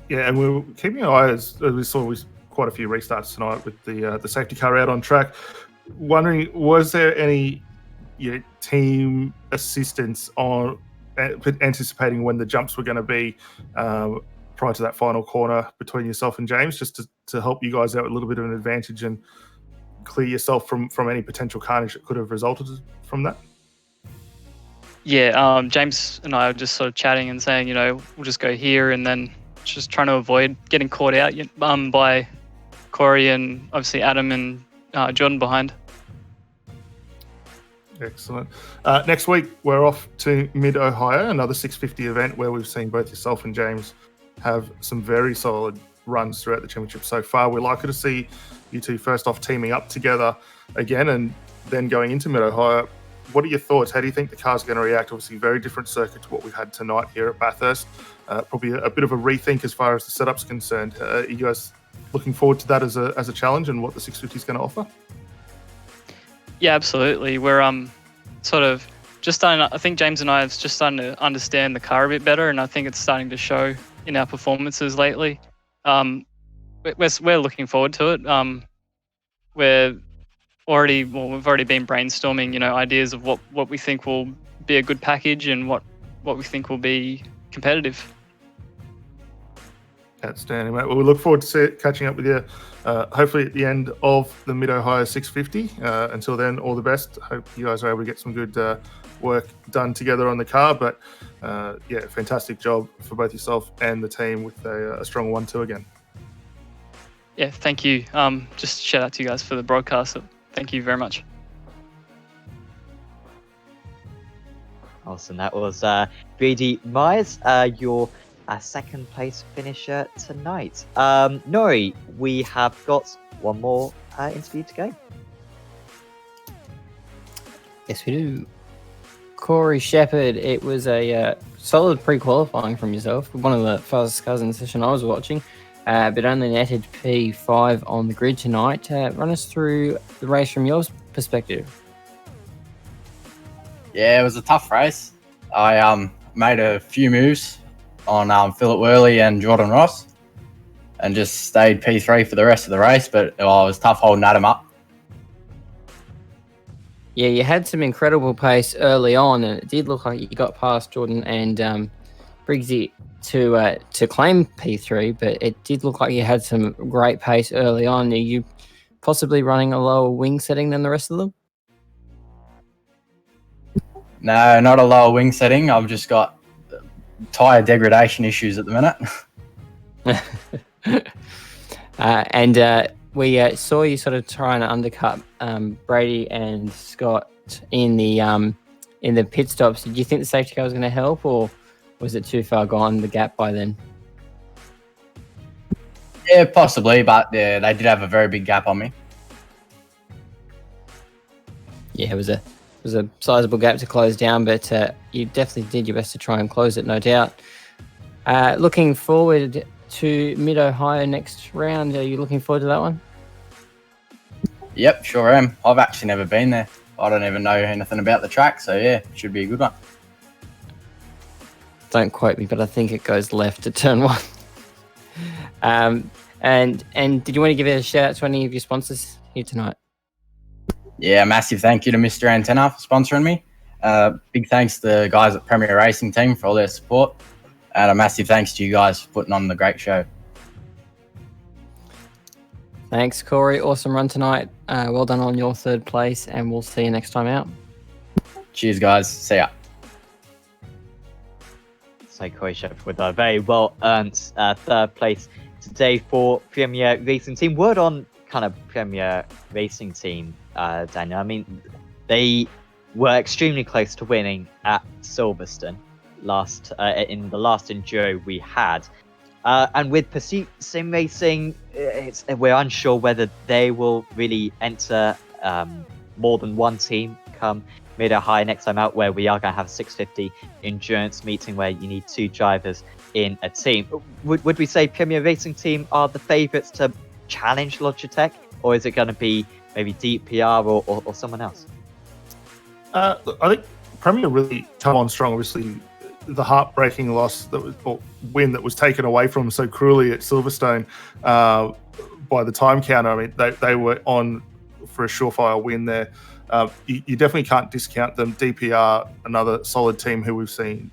Yeah, and we were keeping an eye as we saw quite a few restarts tonight with the safety car out on track. Wondering, was there any team assistance on anticipating when the jumps were going to be prior to that final corner between yourself and James, just to help you guys out with a little bit of an advantage and clear yourself from any potential carnage that could have resulted from that? Yeah, James and I were just sort of chatting and saying, we'll just go here, and then just trying to avoid getting caught out by Corey and obviously Adam and Jordan behind. Excellent. Next week, we're off to Mid-Ohio, another 650 event where we've seen both yourself and James have some very solid runs throughout the championship so far. We're likely to see you two first off teaming up together again and then going into Mid-Ohio. What are your thoughts? How do you think the car's going to react? Obviously, very different circuit to what we've had tonight here at Bathurst. Probably a bit of a rethink as far as the setup's concerned. Are you guys looking forward to that as a challenge and what the 650 is going to offer? Yeah, absolutely. We're sort of just starting. I think James and I have just starting to understand the car a bit better, and I think it's starting to show in our performances lately. We're looking forward to it. We've already been brainstorming, ideas of what we think will be a good package and what we think will be competitive. Outstanding, mate. Well, we look forward to catching up with you, hopefully at the end of the Mid-Ohio 650. Until then, all the best. Hope you guys are able to get some good work done together on the car. But fantastic job for both yourself and the team with a strong 1-2 again. Yeah, thank you. Just shout out to you guys for the broadcast. Thank you very much. Awesome. That was Brady Myers, your second place finisher tonight. Nori, we have got one more interview to go. Yes, we do. Corey Shepherd, it was a solid pre-qualifying from yourself. One of the fastest cars in the session I was watching, but only netted P5 on the grid tonight. Run us through the race from your perspective. Yeah, it was a tough race. I made a few moves on Philip Worley and Jordan Ross and just stayed P3 for the rest of the race, but it was tough holding Adam up. Yeah, you had some incredible pace early on, and it did look like you got past Jordan and Briggsy to claim P3, but it did look like you had some great pace early on. Are you possibly running a lower wing setting than the rest of them? No, not a lower wing setting. I've just got tyre degradation issues at the minute. We saw you sort of trying to undercut Brady and Scott in the pit stops. Did you think the safety car was going to help, or was it too far gone, the gap by then? Yeah, possibly, but yeah, they did have a very big gap on me. Yeah, it was a sizable gap to close down, but you definitely did your best to try and close it, no doubt. Looking forward to Mid-Ohio next round. Are you looking forward to that one? Yep, sure am. I've actually never been there. I don't even know anything about the track, so yeah, it should be a good one. Don't quote me, but I think it goes left at turn 1. And did you want to give a shout out to any of your sponsors here tonight? Yeah, massive thank you to Mr. Antenna for sponsoring me. Big thanks to the guys at Premier Racing Team for all their support. And a massive thanks to you guys for putting on the great show. Thanks, Corey. Awesome run tonight. Well done on your third place, and we'll see you next time out. Cheers, guys. See ya. So Corey Shepherd with a very well-earned third place today for Premier Racing Team. Word on kind of Premier Racing Team, Daniel. I mean, they were extremely close to winning at Silverstone in the last enduro we had. And with Pursuit Sim Racing, we're unsure whether they will really enter more than one team come Mid-Ohio next time out, where we are going to have a 650 endurance meeting where you need 2 drivers in a team. Would we say Premier Racing Team are the favourites to challenge Logitech, or is it going to be maybe DPR or someone else? I think Premier really come on strong. Obviously, the heartbreaking win that was taken away from them so cruelly at Silverstone by the time counter. I mean, they were on for a surefire win there. You definitely can't discount them. DPR, another solid team who we've seen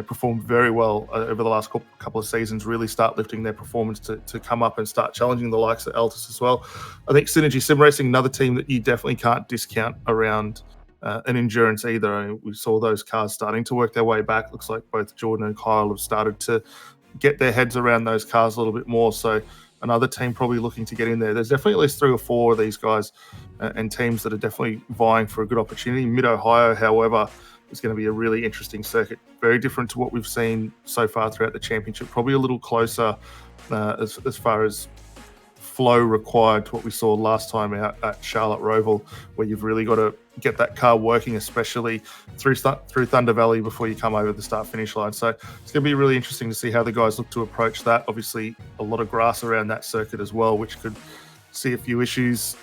performed very well over the last couple of seasons, really start lifting their performance to come up and start challenging the likes of Altus as well. I think Synergy Sim Racing, another team that you definitely can't discount around an endurance either. I mean, we saw those cars starting to work their way back. Looks like both Jordan and Kyle have started to get their heads around those cars a little bit more. So another team probably looking to get in there. There's definitely at least 3 or 4 of these guys and teams that are definitely vying for a good opportunity. Mid-Ohio, however, is going to be a really interesting circuit. Very different to what we've seen so far throughout the championship. Probably a little closer as far as flow required to what we saw last time out at Charlotte Roval, where you've really got to get that car working, especially through Thunder Valley before you come over the start-finish line. So it's going to be really interesting to see how the guys look to approach that. Obviously, a lot of grass around that circuit as well, which could see a few issues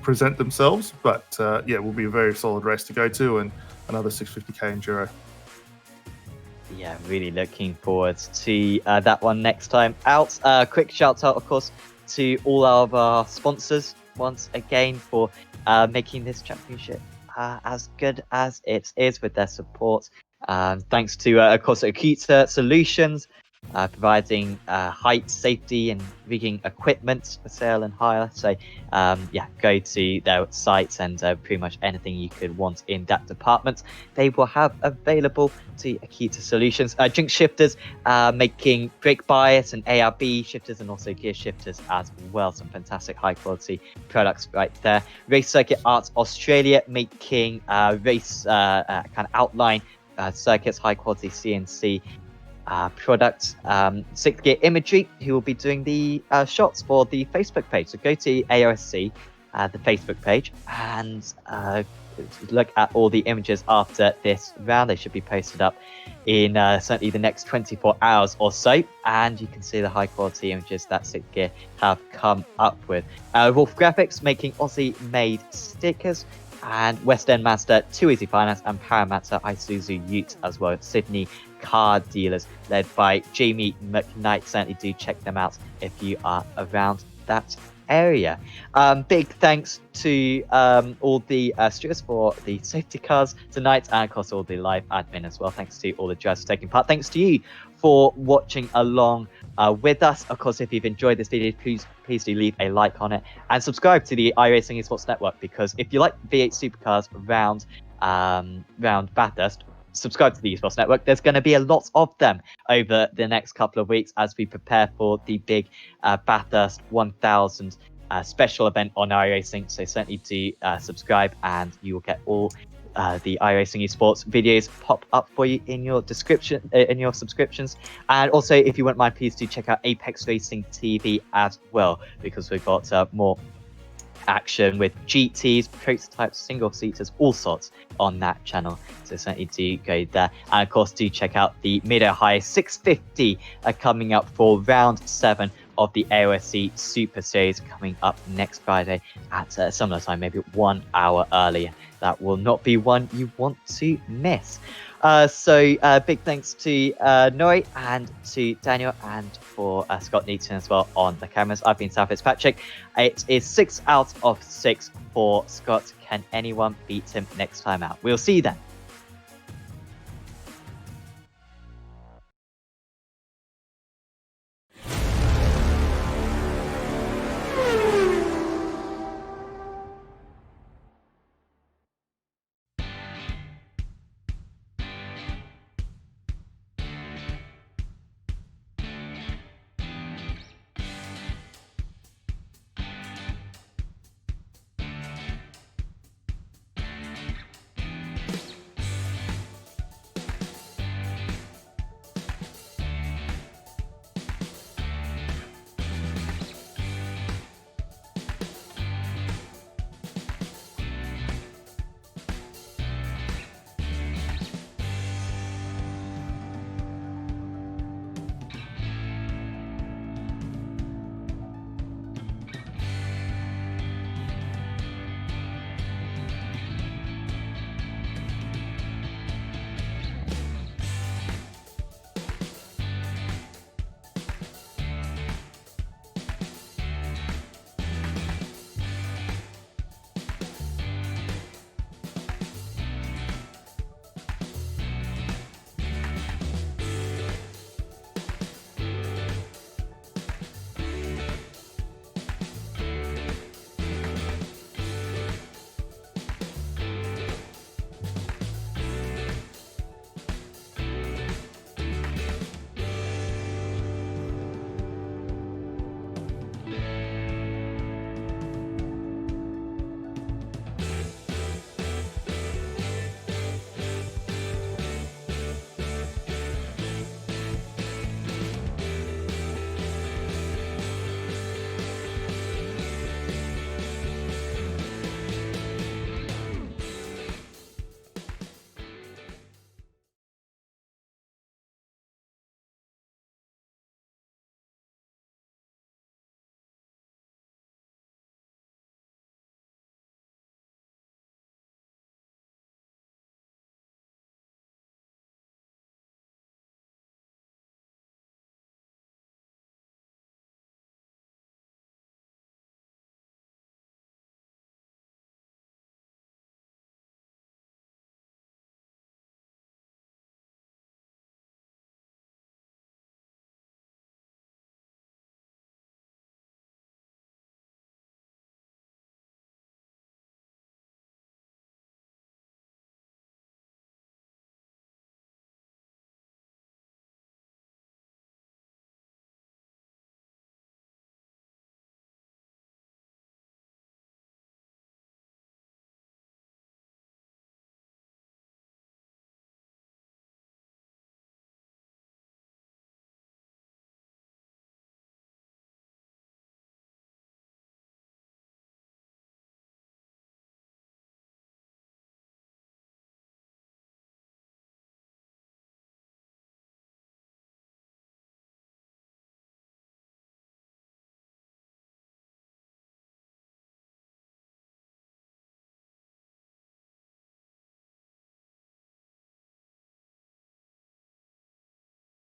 present themselves. But yeah, it will be a very solid race to go to, and another 650k enduro. Yeah, really looking forward to that one next time out. Quick shout out, of course, to all of our sponsors once again for making this championship as good as it is with their support. Thanks to, of course, Akita Solutions, providing height, safety, and rigging equipment for sale and hire. So, yeah, go to their sites and pretty much anything you could want in that department, they will have available to Akita Solutions. Jink shifters, making brake bias and ARB shifters and also gear shifters as well. Some fantastic high quality products right there. Race Circuit Arts Australia, making race kind of outline circuits, high quality CNC products. Sixth Gear Imagery, who will be doing the shots for the Facebook page. So go to AOSC, the Facebook page, and look at all the images after this round. They should be posted up in certainly the next 24 hours or so, and you can see the high quality images that Sixth Gear have come up with. Wolf Graphics, making Aussie made stickers, and West End Master, Too Easy Finance, and Paramatta Isuzu Ute as well. Sydney car dealers led by Jamie McKnight. Certainly do check them out if you are around that area. Big thanks to all the stewards for the safety cars tonight, and of course all the live admin as well. Thanks to all the judges taking part. Thanks to you for watching along with us. Of course, if you've enjoyed this video, please do leave a like on it and subscribe to the iRacing Esports Network, because if you like V8 supercars round Bathurst, subscribe to the Esports Network. There's going to be a lot of them over the next couple of weeks as we prepare for the big Bathurst 1000 special event on iRacing. So certainly do subscribe, and you will get all the iRacing Esports videos pop up for you in your description, in your subscriptions. And also, if you wouldn't mind, please do check out Apex Racing TV as well, because we've got more action with GTs, prototypes, single seaters, all sorts on that channel. So certainly do go there. And of course, do check out the Mid-Ohio 650 coming up for round 7 of the AOSC Super Series, coming up next Friday at a similar time, maybe 1 hour earlier. That will not be one you want to miss. So big thanks to Nori and to Daniel, and for Scott Neaton as well on the cameras. I've been Sal Fitzpatrick. It is 6 out of 6 for Scott. Can anyone beat him next time out? We'll see you then.